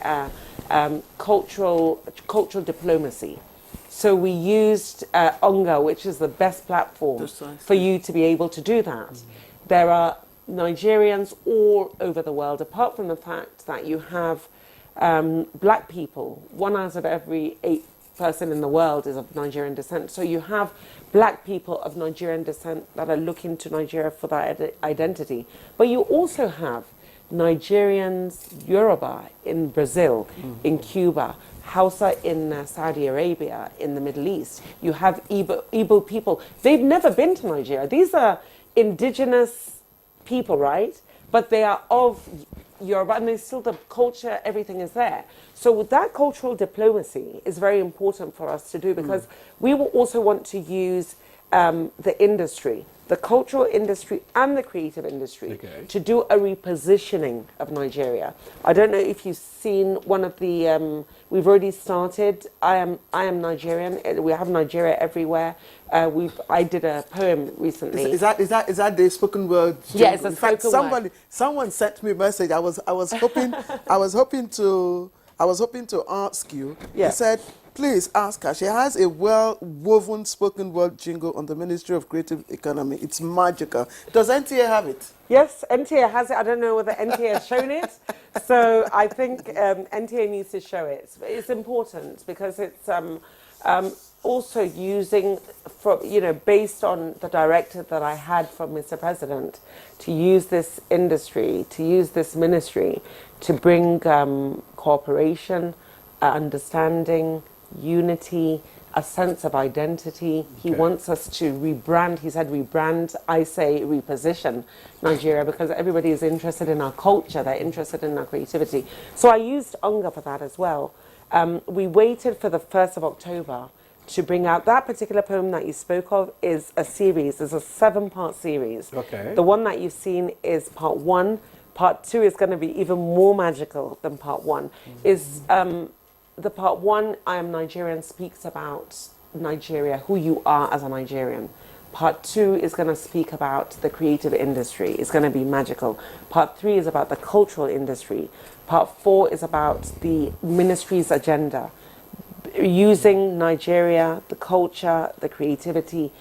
cultural diplomacy. So we used UNGA, which is the best platform for you to be able to do that. There are Nigerians all over the world, apart from the fact that you have black people. 1 out of every 8 person in the world is of Nigerian descent. So you have black people of Nigerian descent that are looking to Nigeria for their identity. But you also have Nigerians, Yoruba in Brazil, in Cuba, Hausa in Saudi Arabia, in the Middle East. You have Igbo people. They've never been to Nigeria. These are indigenous people, right? But they are of Yoruba, and there's still the culture, everything is there. So with that cultural diplomacy is very important for us to do, because we will also want to use the industry, the cultural industry and the creative industry to do a repositioning of Nigeria. I don't know if you've seen one of the, we've already started, I am Nigerian. We have Nigeria everywhere. I did a poem recently. Is that the spoken word? Yes, yeah, in fact, someone sent me a message. I was hoping to ask you. Yeah. He said, please ask her. She has a well-woven spoken word jingle on the Ministry of Creative Economy. It's magical. Does NTA have it? Yes, NTA has it. I don't know whether NTA has shown it. So I think NTA needs to show it. It's important because it's also using, based on the directive that I had from Mr. President, to use this industry, to use this ministry, to bring cooperation, understanding, unity, a sense of identity. He wants us to rebrand. He said rebrand. I say reposition Nigeria, because everybody is interested in our culture. They're interested in our creativity. So I used UNGA for that as well. We waited for the 1st of October to bring out that particular poem that you spoke of. Is a series. It's a 7-part series. Okay. The one that you've seen is part 1. Part 2 is going to be even more magical than part 1. Is the part 1, I Am Nigerian, speaks about Nigeria, who you are as a Nigerian. Part 2 is going to speak about the creative industry. It's going to be magical. Part 3 is about the cultural industry. Part 4 is about the ministry's agenda, using Nigeria, the culture, the creativity,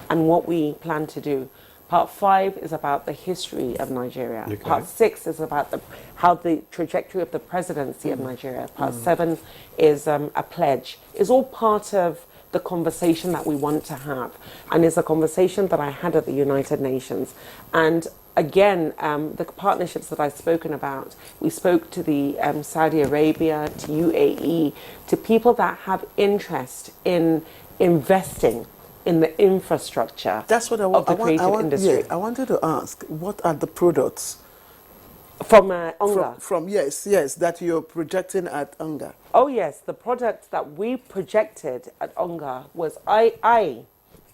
and what we plan to do. Part 5 is about the history of Nigeria. Okay. Part 6 is about how the trajectory of the presidency of Nigeria. Part 7 is a pledge. It's all part of the conversation that we want to have. And it's a conversation that I had at the United Nations. And again, the partnerships that I've spoken about, we spoke to the Saudi Arabia, to UAE, to people that have interest in investing in the infrastructure. That's what of the creative industry. Yeah, I wanted to ask, what are the products From UNGA. from yes, that you're projecting at UNGA? Oh yes, the product that we projected at UNGA was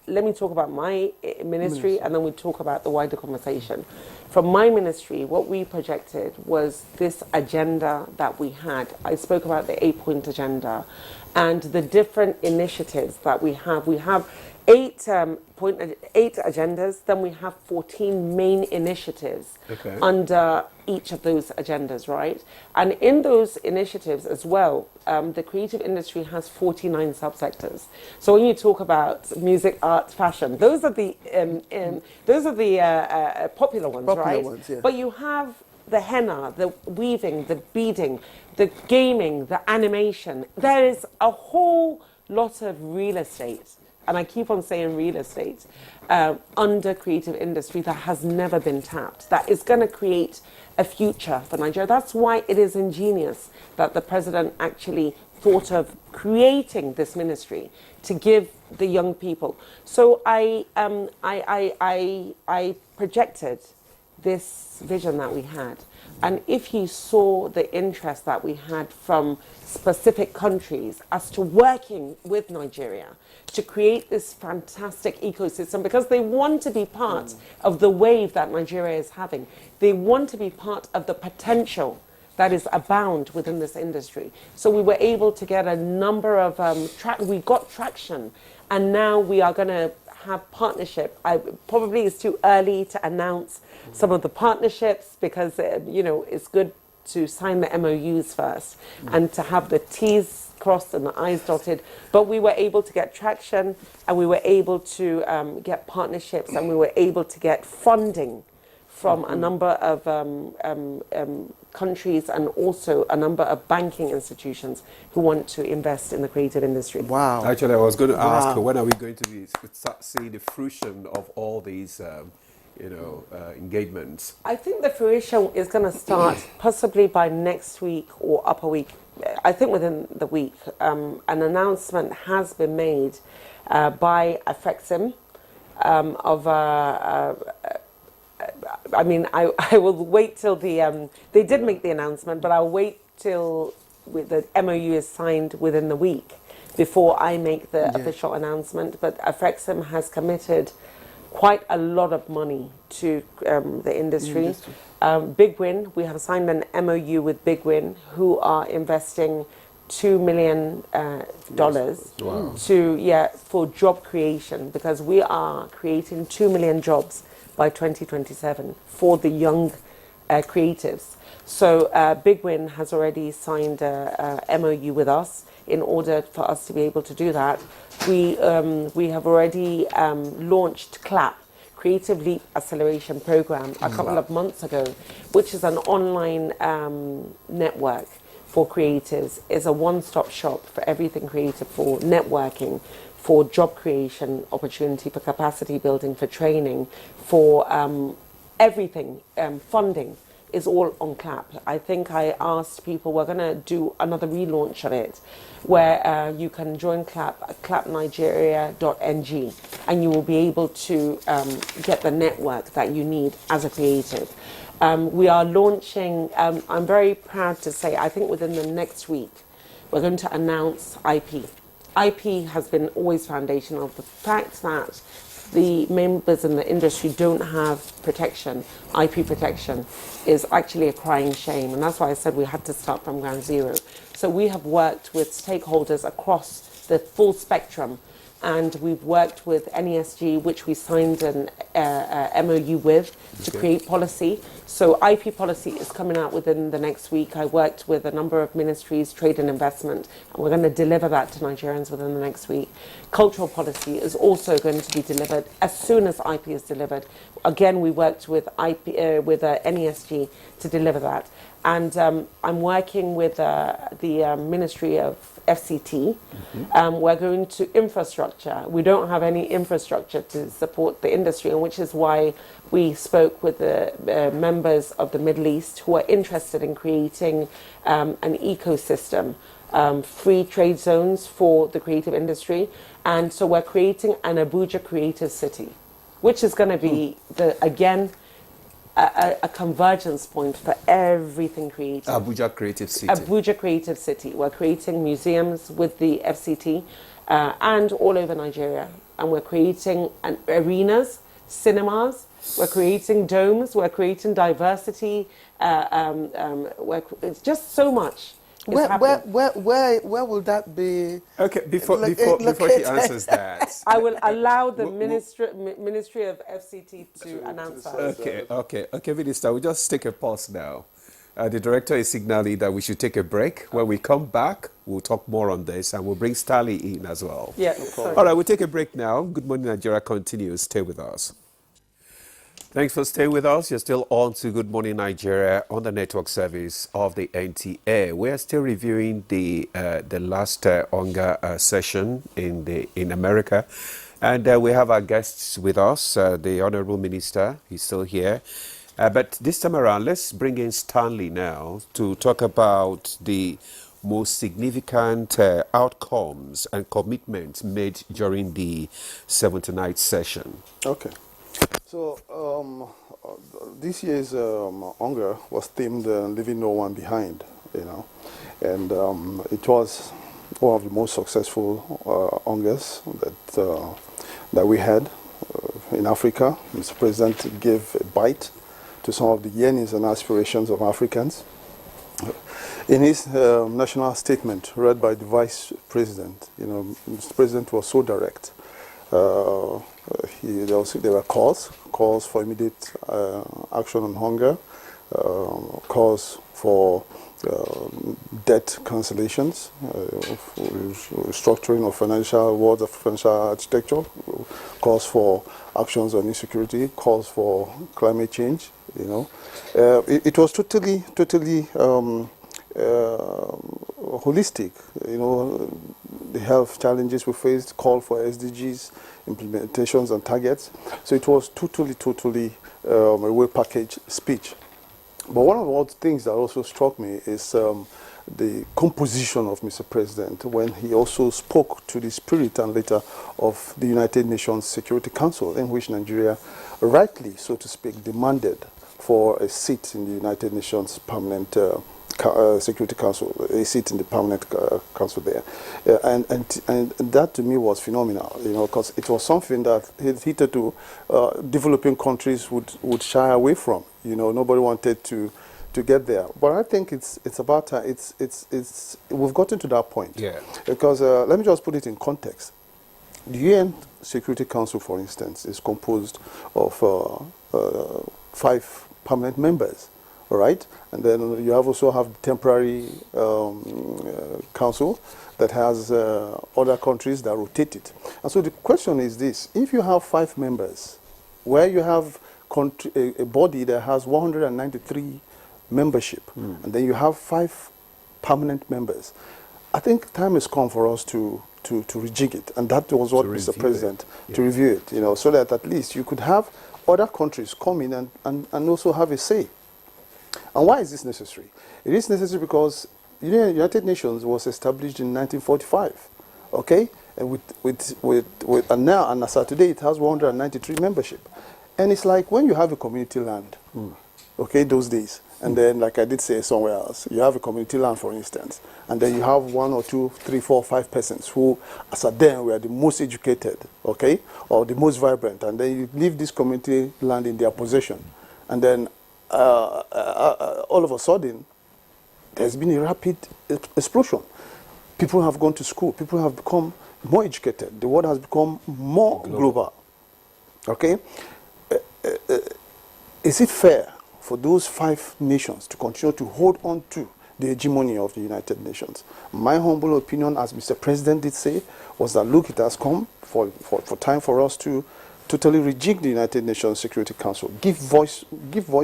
let me talk about my ministry and then we talk about the wider conversation. From my ministry, what we projected was this agenda that we had. I spoke about the 8-point agenda and the different initiatives that we have. We have 8 agendas, then we have 14 main initiatives under each of those agendas, right? And in those initiatives as well, the creative industry has 49 subsectors. So when you talk about music, art, fashion, those are the popular ones, right? Yeah. But you have the henna, the weaving, the beading, the gaming, the animation. There is a whole lot of real estate, and I keep on saying real estate, under creative industry that has never been tapped, that is going to create a future for Nigeria. That's why it is ingenious that the president actually thought of creating this ministry to give the young people. So I projected this vision that we had. And if you saw the interest that we had from specific countries as to working with Nigeria to create this fantastic ecosystem, because they want to be part of the wave that Nigeria is having. They want to be part of the potential that is abound within this industry. So we were able to get a number of, we got traction, and now we are going to have partnership. Probably it's too early to announce some of the partnerships because, it's good to sign the MOUs first and to have the T's crossed and the I's dotted. But we were able to get traction, and we were able to get partnerships, and we were able to get funding from a number of countries, and also a number of banking institutions who want to invest in the creative industry. Wow. Actually, I was going to ask, Wow. when are we going to start seeing the fruition of all these, engagements? I think the fruition is going to start possibly by next week or upper week. I think within the week. An announcement has been made by Afrexim of I will wait till they did make the announcement, but I'll wait till the MOU is signed within the week before I make the official announcement. But Afrexim has committed quite a lot of money to the industry. Big Win, we have signed an MOU with Big Win, who are investing $2 million for job creation, because we are creating 2 million jobs by 2027 for the young creatives. So Big Win has already signed a MOU with us in order for us to be able to do that. We have already launched CLAP, Creative Leap Acceleration Program, a couple of months ago, which is an online network for creatives. It's a one-stop shop for everything creative, for networking, for job creation opportunity, for capacity building, for training, for everything, funding is all on CLAP. I think I asked people, we're going to do another relaunch of it, where you can join CLAP at clapnigeria.ng, and you will be able to get the network that you need as a creative. We are launching, I'm very proud to say, I think within the next week, we're going to announce IP. IP has been always foundational. The fact that the members in the industry don't have protection, IP protection, is actually a crying shame. And that's why I said we had to start from ground zero. So we have worked with stakeholders across the full spectrum. And we've worked with NESG, which we signed an MOU with to create policy. So IP policy is coming out within the next week. I worked with a number of ministries, trade and investment, and we're going to deliver that to Nigerians within the next week. Cultural policy is also going to be delivered as soon as IP is delivered. Again, we worked with NESG to deliver that. And I'm working with the Ministry of FCT. We're going to infrastructure. We don't have any infrastructure to support the industry, and which is why we spoke with the members of the Middle East who are interested in creating an ecosystem, free trade zones for the creative industry. And so we're creating an Abuja creative city, which is going to be, a convergence point for everything creative. Abuja Creative City. Abuja Creative City. We're creating museums with the FCT and all over Nigeria. And we're creating arenas, cinemas, we're creating domes, we're creating diversity. It's just so much. Where will that be? Okay, before she answers that. I will allow the Ministry of FCT to announce that. Okay, Minister, we'll just take a pause now. The director is signaling that we should take a break. When we come back, we'll talk more on this, and we'll bring Stanley in as well. Yeah, all right, we'll take a break now. Good Morning Nigeria continues. Stay with us. Thanks for staying with us. You're still on to Good Morning Nigeria on the network service of the NTA. We are still reviewing the last UNGA session in America, and we have our guests with us. The Honourable Minister, he's still here. But this time around, let's bring in Stanley now to talk about the most significant outcomes and commitments made during the 79th session. Okay. So this year's UNGA was themed "Leaving No One Behind," and it was one of the most successful UNGAs that we had in Africa. Mr. President gave a bite to some of the yearnings and aspirations of Africans. In his national statement read by the Vice President, Mr. President was so direct. There were calls for immediate action on hunger, calls for debt cancellations, restructuring of financial world of financial architecture, calls for actions on insecurity, calls for climate change. It was totally holistic. The health challenges we faced, call for SDGs, implementations and targets. So it was totally a well-packaged speech. But one of the things that also struck me is the composition of Mr. President when he also spoke to the spirit and letter of the United Nations Security Council, in which Nigeria rightly, so to speak, demanded for a seat in the United Nations Permanent Security Council, a seat in the Permanent Council there. And that to me was phenomenal, because it was something that hitherto developing countries would shy away from. Nobody wanted to get there. But I think it's about time. We've gotten to that point. Yeah. Because let me just put it in context. The UN Security Council, for instance, is composed of 5 permanent members. All right, and then you also have the temporary council that has other countries that rotate it. And so the question is this: if you have 5 members, where you have a body that has 193 membership, and then you have 5 permanent members, I think time has come for us to rejig it, and that was what Mr. President to review it. So that at least you could have other countries come in and also have a say. And why is this necessary? It is necessary because the United Nations was established in 1945, okay? And and now, and as of today, it has 193 membership. And it's like when you have a community land, okay, those days, and then, like I did say somewhere else, you have a community land, for instance, and then you have 1 or 2, 3, 4, 5 persons who, as at then, were the most educated, okay, or the most vibrant, and then you leave this community land in their possession, and then all of a sudden, there's been a rapid explosion. People have gone to school. People have become more educated. The world has become more global. Okay? Is it fair for those 5 nations to continue to hold on to the hegemony of the United Nations? My humble opinion, as Mr. President did say, was that, look, it has come for time for us to totally rejig the United Nations Security Council, give voice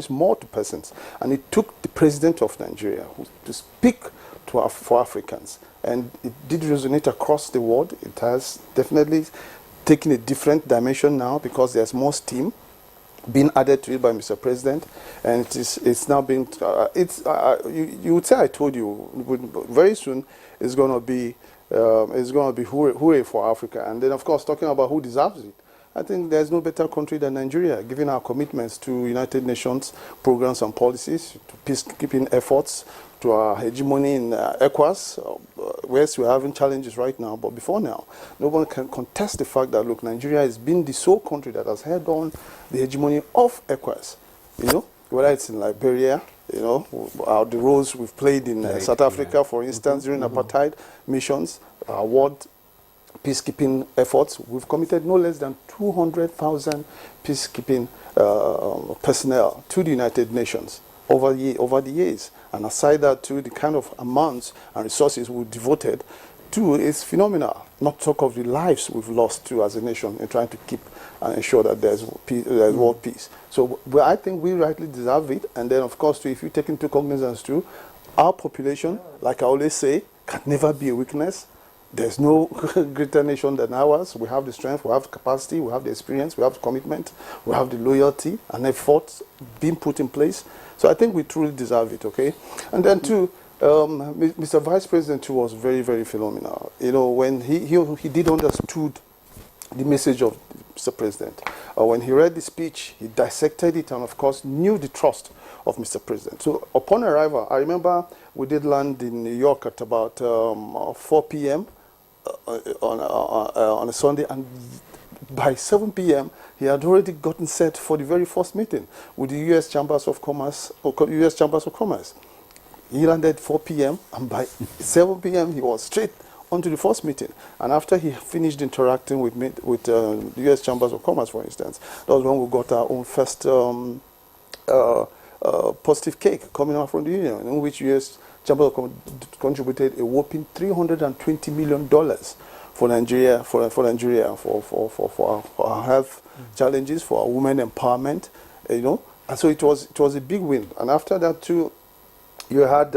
more to persons. And it took the President of Nigeria to speak for Africans. And it did resonate across the world. It has definitely taken a different dimension now because there's more steam being added to it by Mr. President. And it's now being, you would say I told you, very soon it's going to be hooray for Africa. And then, of course, talking about who deserves it. I think there's no better country than Nigeria, given our commitments to United Nations programs and policies, to peacekeeping efforts, to our hegemony in ECOWAS. Yes, we're having challenges right now, but before now, no one can contest the fact that, look, Nigeria has been the sole country that has held on the hegemony of ECOWAS. Whether it's in Liberia, the roles we've played in South Africa, for instance, during apartheid missions, our world peacekeeping efforts. We've committed no less than 200,000 peacekeeping personnel to the United Nations over the years. And aside that, too, the kind of amounts and resources we've devoted to is phenomenal. Not talk of the lives we've lost too as a nation in trying to keep and ensure that there's world peace. So I think we rightly deserve it. And then, of course, too, if you take into cognizance too, our population, like I always say, can never be a weakness. There's no greater nation than ours. We have the strength, we have the capacity, we have the experience, we have the commitment, we have the loyalty and effort being put in place. So I think we truly deserve it, okay? And then too, Mr. Vice President too was very, very phenomenal. You know, when he did understood the message of Mr. President. When he read the speech, he dissected it and, of course, knew the trust of Mr. President. So upon arrival, I remember we did land in New York at about 4 p.m. On a Sunday, and by 7 p.m., he had already gotten set for the very first meeting with the U.S. Chambers of Commerce, U.S. Chambers of Commerce. He landed 4 p.m. and by 7 p.m. he was straight onto the first meeting. And after he finished interacting with the U.S. Chambers of Commerce, for instance, that was when we got our own first positive cake coming out from the union, in which U.S. Chambers of Commerce contributed a whopping $320 million for Nigeria, for our health challenges, for our women empowerment, you know. And so it was a big win. And after that too, you had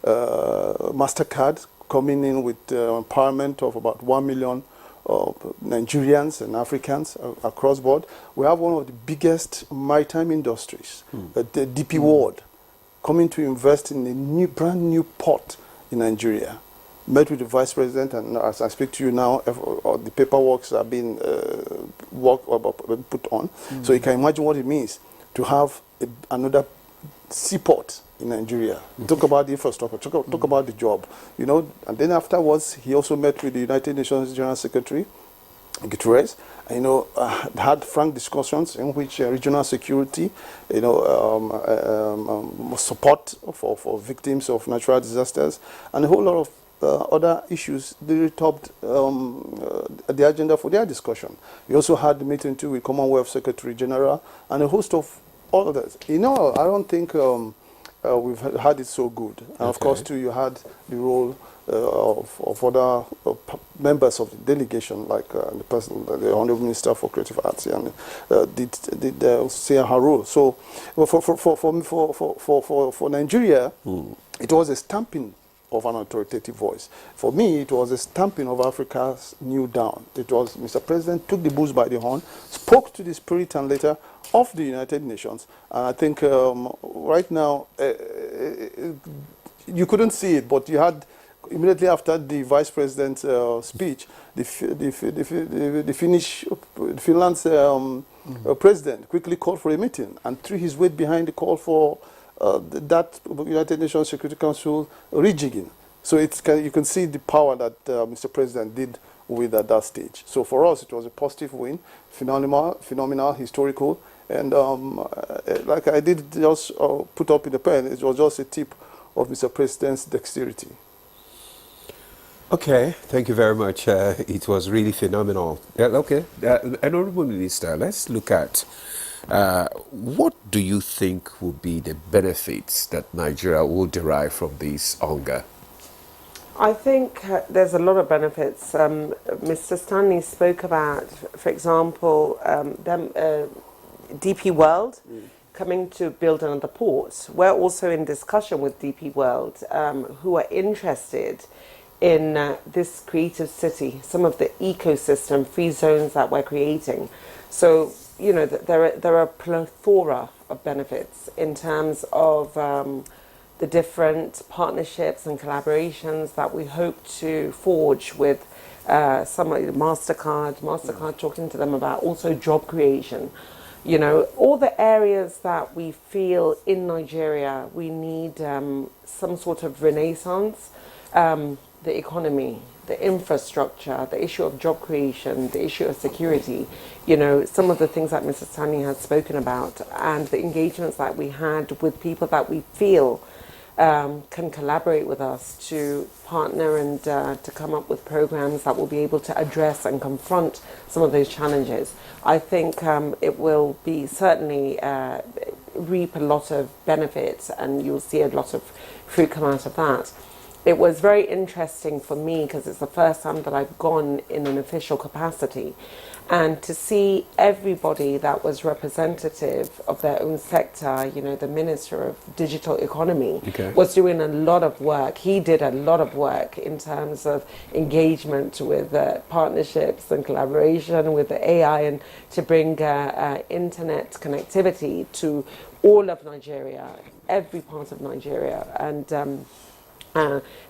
MasterCard coming in with empowerment of about 1 million Nigerians and Africans across board. We have one of the biggest maritime industries, the DP World, coming to invest in a brand new port in Nigeria. Met with the Vice President, and as I speak to you now, the paperwork are being put on. So you can imagine what it means to have another seaport in Nigeria. Talk about the infrastructure, talk about the job, you know. And then afterwards, he also met with the United Nations General Secretary, Guterres, and, you know, had frank discussions in which regional security, you know, support for victims of natural disasters, and a whole lot of other issues really topped the agenda for their discussion. We also had the meeting too with Commonwealth Secretary General and a host of others. You know, I don't think we've had it so good. And of course too, you had the role of other members of the delegation, like the Honourable Minister for Creative Arts, and did say her role. So for Nigeria, it was a stamping of an authoritative voice. For me, it was a stamping of Africa's new dawn. It was Mr. President took the bulls by the horn, spoke to the spirit and letter of the United Nations, and I think right now you couldn't see it, but you had immediately after the Vice President's speech, the Finland's president quickly called for a meeting and threw his weight behind the call for that United Nations Security Council rejigging. So you can see the power that Mr. President did with at that stage. So for us, it was a positive win, phenomenal, historical, and like I did just put up in the pen, it was just a tip of Mr. President's dexterity. Okay, thank you very much. It was really phenomenal. Okay, Honourable Minister, let's look at what do you think will be the benefits that Nigeria will derive from this UNGA? I think there's a lot of benefits. Mr. Stanley spoke about, for example, DP World coming to build another port. We're also in discussion with DP World, who are interested in this creative city, some of the ecosystem free zones that we're creating. So, you know, there are a plethora of benefits in terms of the different partnerships and collaborations that we hope to forge with some like MasterCard talking to them about also job creation. You know, all the areas that we feel in Nigeria we need some sort of renaissance, the economy, the infrastructure, the issue of job creation, the issue of security, you know, some of the things that Mr. Stanley has spoken about, and the engagements that we had with people that we feel can collaborate with us to partner and to come up with programs that will be able to address and confront some of those challenges. I think it will be certainly reap a lot of benefits, and you'll see a lot of fruit come out of that. it was very interesting for me because it's the first time that I've gone in an official capacity, and to see everybody that was representative of their own sector, you know, the Minister of Digital Economy was doing a lot of work. He did a lot of work in terms of engagement with partnerships and collaboration with the AI, and to bring internet connectivity to all of Nigeria, every part of Nigeria. And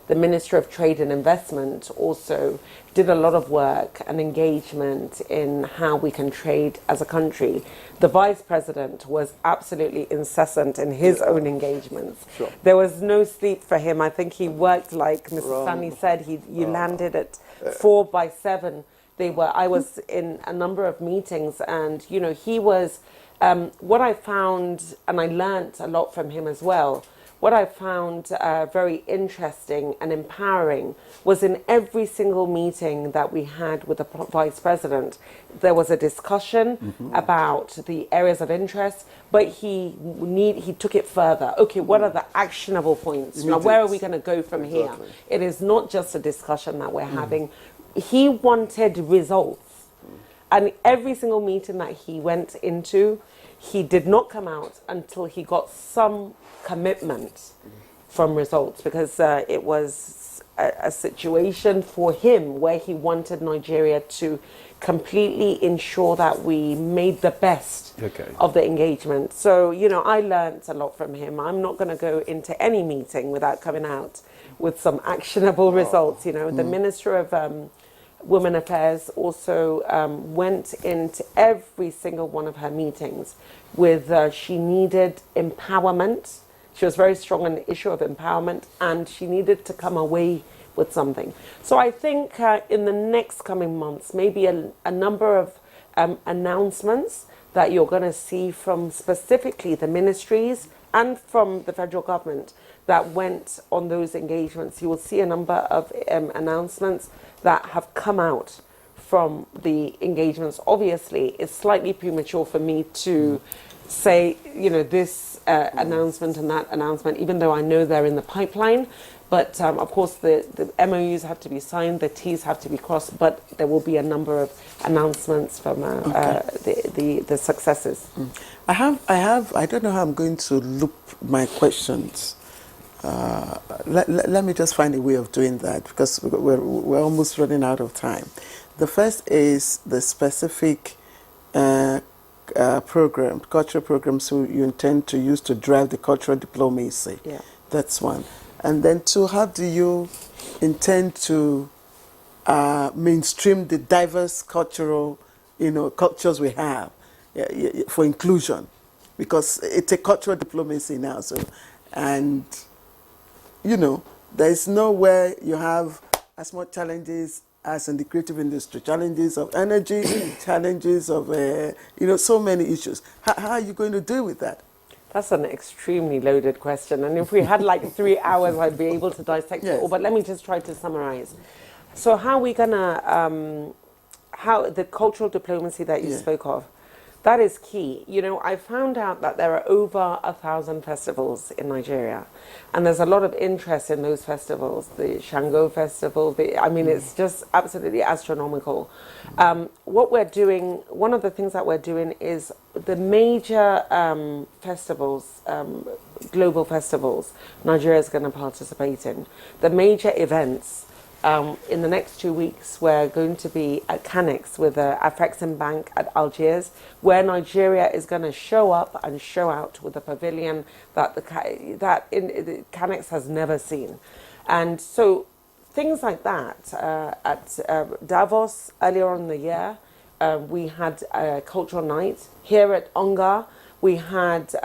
the Minister of Trade and Investment also did a lot of work and engagement in how we can trade as a country. The Vice President was absolutely incessant in his own engagements. Sure. There was no sleep for him. I think he worked, like Mrs. Stanley said, you landed at 4 by 7. I was in a number of meetings, and you know, he was what I found, and I learnt a lot from him as well. What I found very interesting and empowering was in every single meeting that we had with the Vice President, there was a discussion about the areas of interest, but he took it further. Okay, what are the actionable points? Now, where are we going to go from here? It is not just a discussion that we're having. He wanted results. And every single meeting that he went into, he did not come out until he got some commitment from results, because it was a situation for him where he wanted Nigeria to completely ensure that we made the best of the engagement. So, you know, I learned a lot from him. I'm not going to go into any meeting without coming out with some actionable results. You know, the Minister of Women Affairs also went into every single one of her meetings with she needed empowerment. She was very strong on the issue of empowerment, and she needed to come away with something. So I think in the next coming months, maybe a number of announcements that you're going to see from specifically the ministries and from the federal government that went on those engagements. You will see a number of announcements that have come out from the engagements. Obviously, it's slightly premature for me to say, you know, this announcement and that announcement, even though I know they're in the pipeline. But of course, the MOUs have to be signed, the T's have to be crossed, but there will be a number of announcements from the successes. I don't know how I'm going to loop my questions. Let me just find a way of doing that, because we're almost running out of time. The first is the specific cultural programs you intend to use to drive the cultural diplomacy. Yeah. That's one. And then two, how do you intend to mainstream the diverse cultural, cultures we have for inclusion? Because it's a cultural diplomacy now. So, and there is nowhere you have as much challenges as in the creative industry, challenges of energy, challenges of, so many issues. How are you going to deal with that? That's an extremely loaded question. And if we had like 3 hours, I'd be able to dissect it all. But let me just try to summarize. So how are we going to, how the cultural diplomacy that you spoke of, that is key. I found out that there are over 1,000 festivals in Nigeria, and there's a lot of interest in those festivals. The Shango Festival, it's just absolutely astronomical. What we're doing, one of the things that we're doing is the major festivals, global festivals, Nigeria is going to participate in. The major events. In the next 2 weeks, we're going to be at Canex with the Afrexim Bank at Algiers, where Nigeria is going to show up and show out with a pavilion that Canex has never seen. And so things like that. At Davos, earlier on in the year, we had a cultural night. Here at UNGA, we had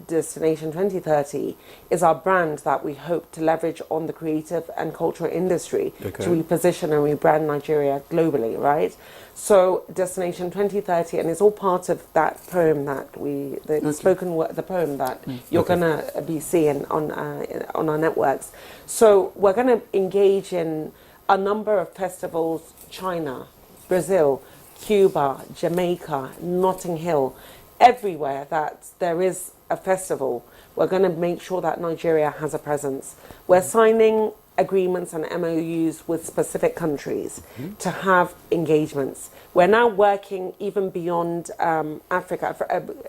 Destination 2030 is our brand that we hope to leverage on the creative and cultural industry to reposition and rebrand Nigeria globally, right? So Destination 2030, and it's all part of that poem that spoken word, the poem that you're going to be seeing on our networks. So we're going to engage in a number of festivals: China, Brazil, Cuba, Jamaica, Notting Hill. Everywhere that there is a festival, we're going to make sure that Nigeria has a presence. We're signing agreements and MOUs with specific countries to have engagements. We're now working even beyond Africa.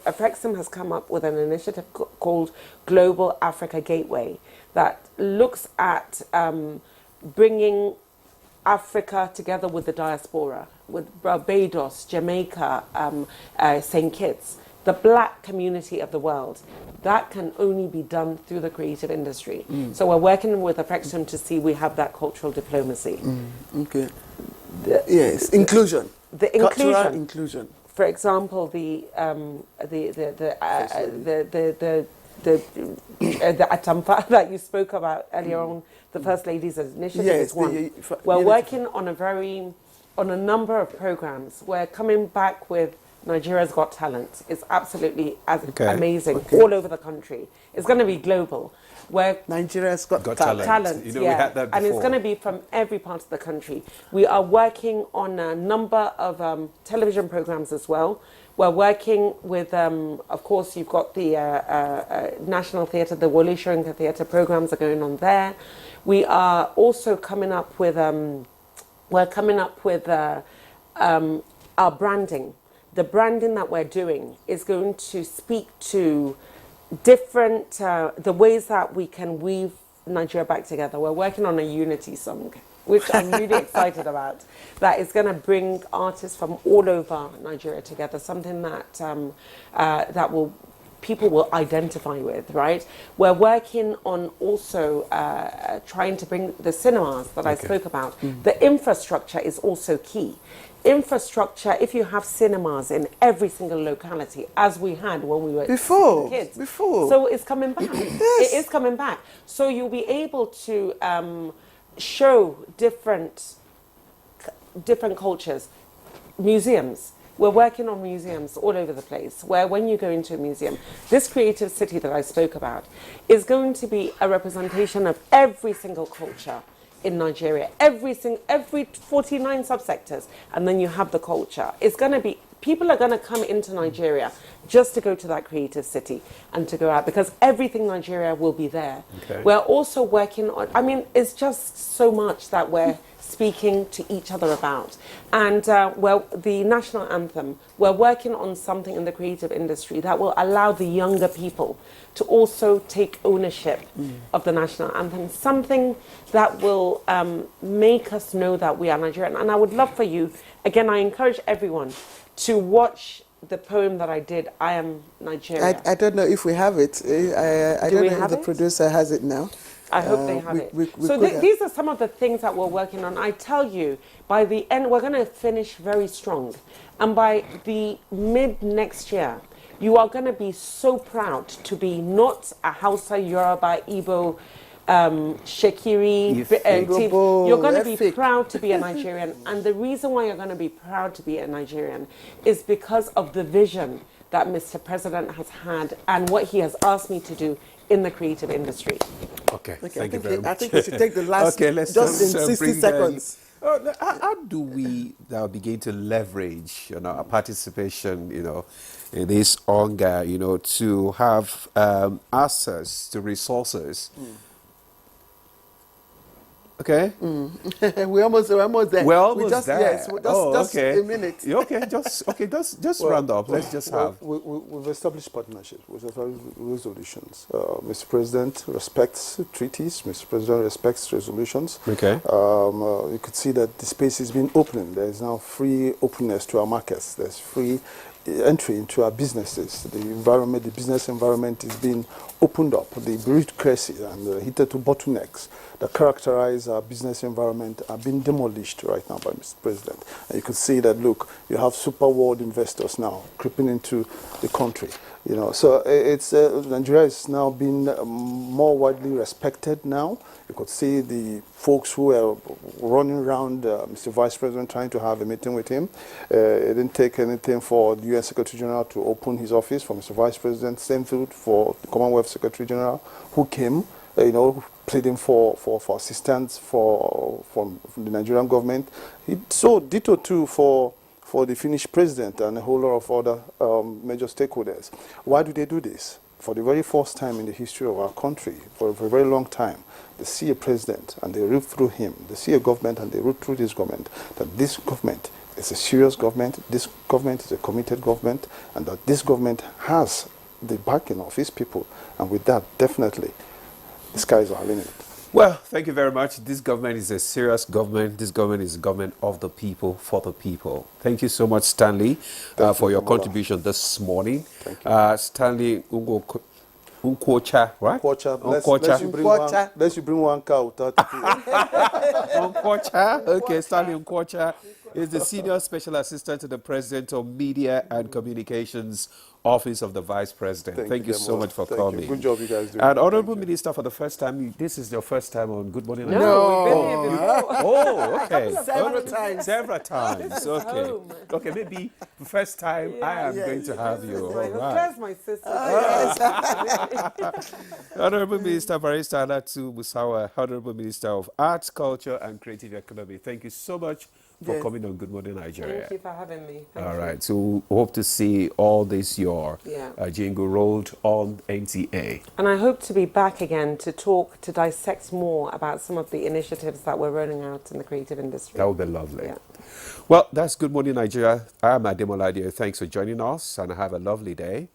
Afrexim has come up with an initiative called Global Africa Gateway that looks at bringing Africa together with the diaspora, with Barbados, Jamaica, St. Kitts, the black community of the world. That can only be done through the creative industry. So we're working with Afrexim to see we have that cultural diplomacy. Okay. Yes, inclusion. The Cultural inclusion. inclusion. For example, the Atamfa that you spoke about earlier on, the First Ladies Initiative Yes, is one. the We're unity. working on a number of programs. We're coming back with Nigeria's Got Talent. It's absolutely amazing all over the country. It's going to be global. Where Nigeria's got talent. talent, You know, we had that and it's before. going to be from every part of the country. We are working on a number of television programs as well. We're working with, of course, you've got the National Theatre, the Wole Soyinka Theatre programs are going on there. We are also coming up with, our branding. The branding that we're doing is going to speak to different, the ways that we can weave Nigeria back together. We're working on a unity song, which I'm really excited about, that is going to bring artists from all over Nigeria together, something that people will identify with, right? We're working on also trying to bring the cinemas that I spoke about. The infrastructure is also key. Infrastructure, if you have cinemas in every single locality, as we had when we were kids. So it's coming back. It is coming back. So you'll be able to show different cultures. Museums. We're working on museums all over the place, where when you go into a museum, this creative city that I spoke about is going to be a representation of every single culture in Nigeria, every 49 subsectors, and then you have the culture. It's going to be, people are going to come into Nigeria just to go to that creative city and to go out, because everything Nigeria will be there. Okay. We're also working on, I mean, it's just so much that we're speaking to each other about. And the national anthem, we're working on something in the creative industry that will allow the younger people to also take ownership of the national anthem, something that will make us know that we are Nigerian. And I would love for you, again, I encourage everyone to watch the poem that I did, I Am Nigeria. I don't know if we have it. I don't know if the producer has it now. I hope they have it. We So could have. these are some of the things that we're working on. I tell you, by the end, we're going to finish very strong. And by the mid next year, you are going to be so proud to be not a Hausa, Yoruba, Igbo, Shekiri, Igbo, you're going to be Efik. proud to be a Nigerian. And the reason why you're going to be proud to be a Nigerian is because of the vision that Mr. President has had and what he has asked me to do in the creative industry. Okay, Okay, thank you very much. I think we should take the last, let's just in 60 bring seconds. how do we now begin to leverage, our participation, in this UNGA, to have access to resources? Okay. we're almost there. We're almost we just, there. Yes, just okay. a minute. Okay, just round up. Let's just have. We've established partnerships. We've established resolutions. Mr. President respects treaties. Mr. President respects resolutions. Okay. You could see that the space is being opened. There is now free openness to our markets. There's free entry into our businesses. The business environment is being opened up. The bureaucracy and the hitherto bottlenecks that characterize our business environment are being demolished right now by Mr. President. And you can see that, look, you have super world investors now creeping into the country. So it's Nigeria is now being more widely respected now. You could see the folks who were running around Mr. Vice President trying to have a meeting with him. It didn't take anything for the UN Secretary General to open his office for Mr. Vice President. Same thing for the Commonwealth Secretary General, who came, pleading for assistance from the Nigerian government. So ditto too for the Finnish president and a whole lot of other major stakeholders. Why do they do this? for the very first time in the history of our country, for a very long time, they see a president and they root through him. They see a government and they root through this government. That this government is a serious government, this government is a committed government, and that this government has the backing of its people. And with that, definitely, the skies are limit. Well, thank you very much. This government is a serious government. This government is a government of the people, for the people. Thank you so much, Stanley, for your contribution this morning. Thank you. Stanley Unkwocha, right? Unquocha, Unkwocha. unless you bring one cow without Unkwocha. Okay, Stanley Unkwocha is the Senior Special Assistant to the President of Media and Communications Office of the Vice President. Thank you so much for coming. Good job you guys do. And Honorable Minister, for the first time, this is your first time on Good Morning Nigeria. No, we've been here before. Oh, okay. Several times. Several times. Okay. home. Okay, maybe the first time I am going to have you. All right. There's my sister. Honorable Minister Barrister Alatu Musawa, Honorable Minister of Arts, Culture and Creative Economy. Thank you so much for coming on Good Morning Nigeria. Thank you for having me. Thank All you. right, so we hope to see all this, your Yeah. jingle rolled on NTA. And I hope to be back again to talk, to dissect more about some of the initiatives that we're rolling out in the creative industry. That would be lovely. Yeah. Well, that's Good Morning Nigeria. I'm Ademola Adio. Thanks for joining us and have a lovely day.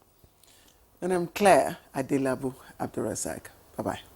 And I'm Claire Adelabu Abdurrazak. Bye-bye.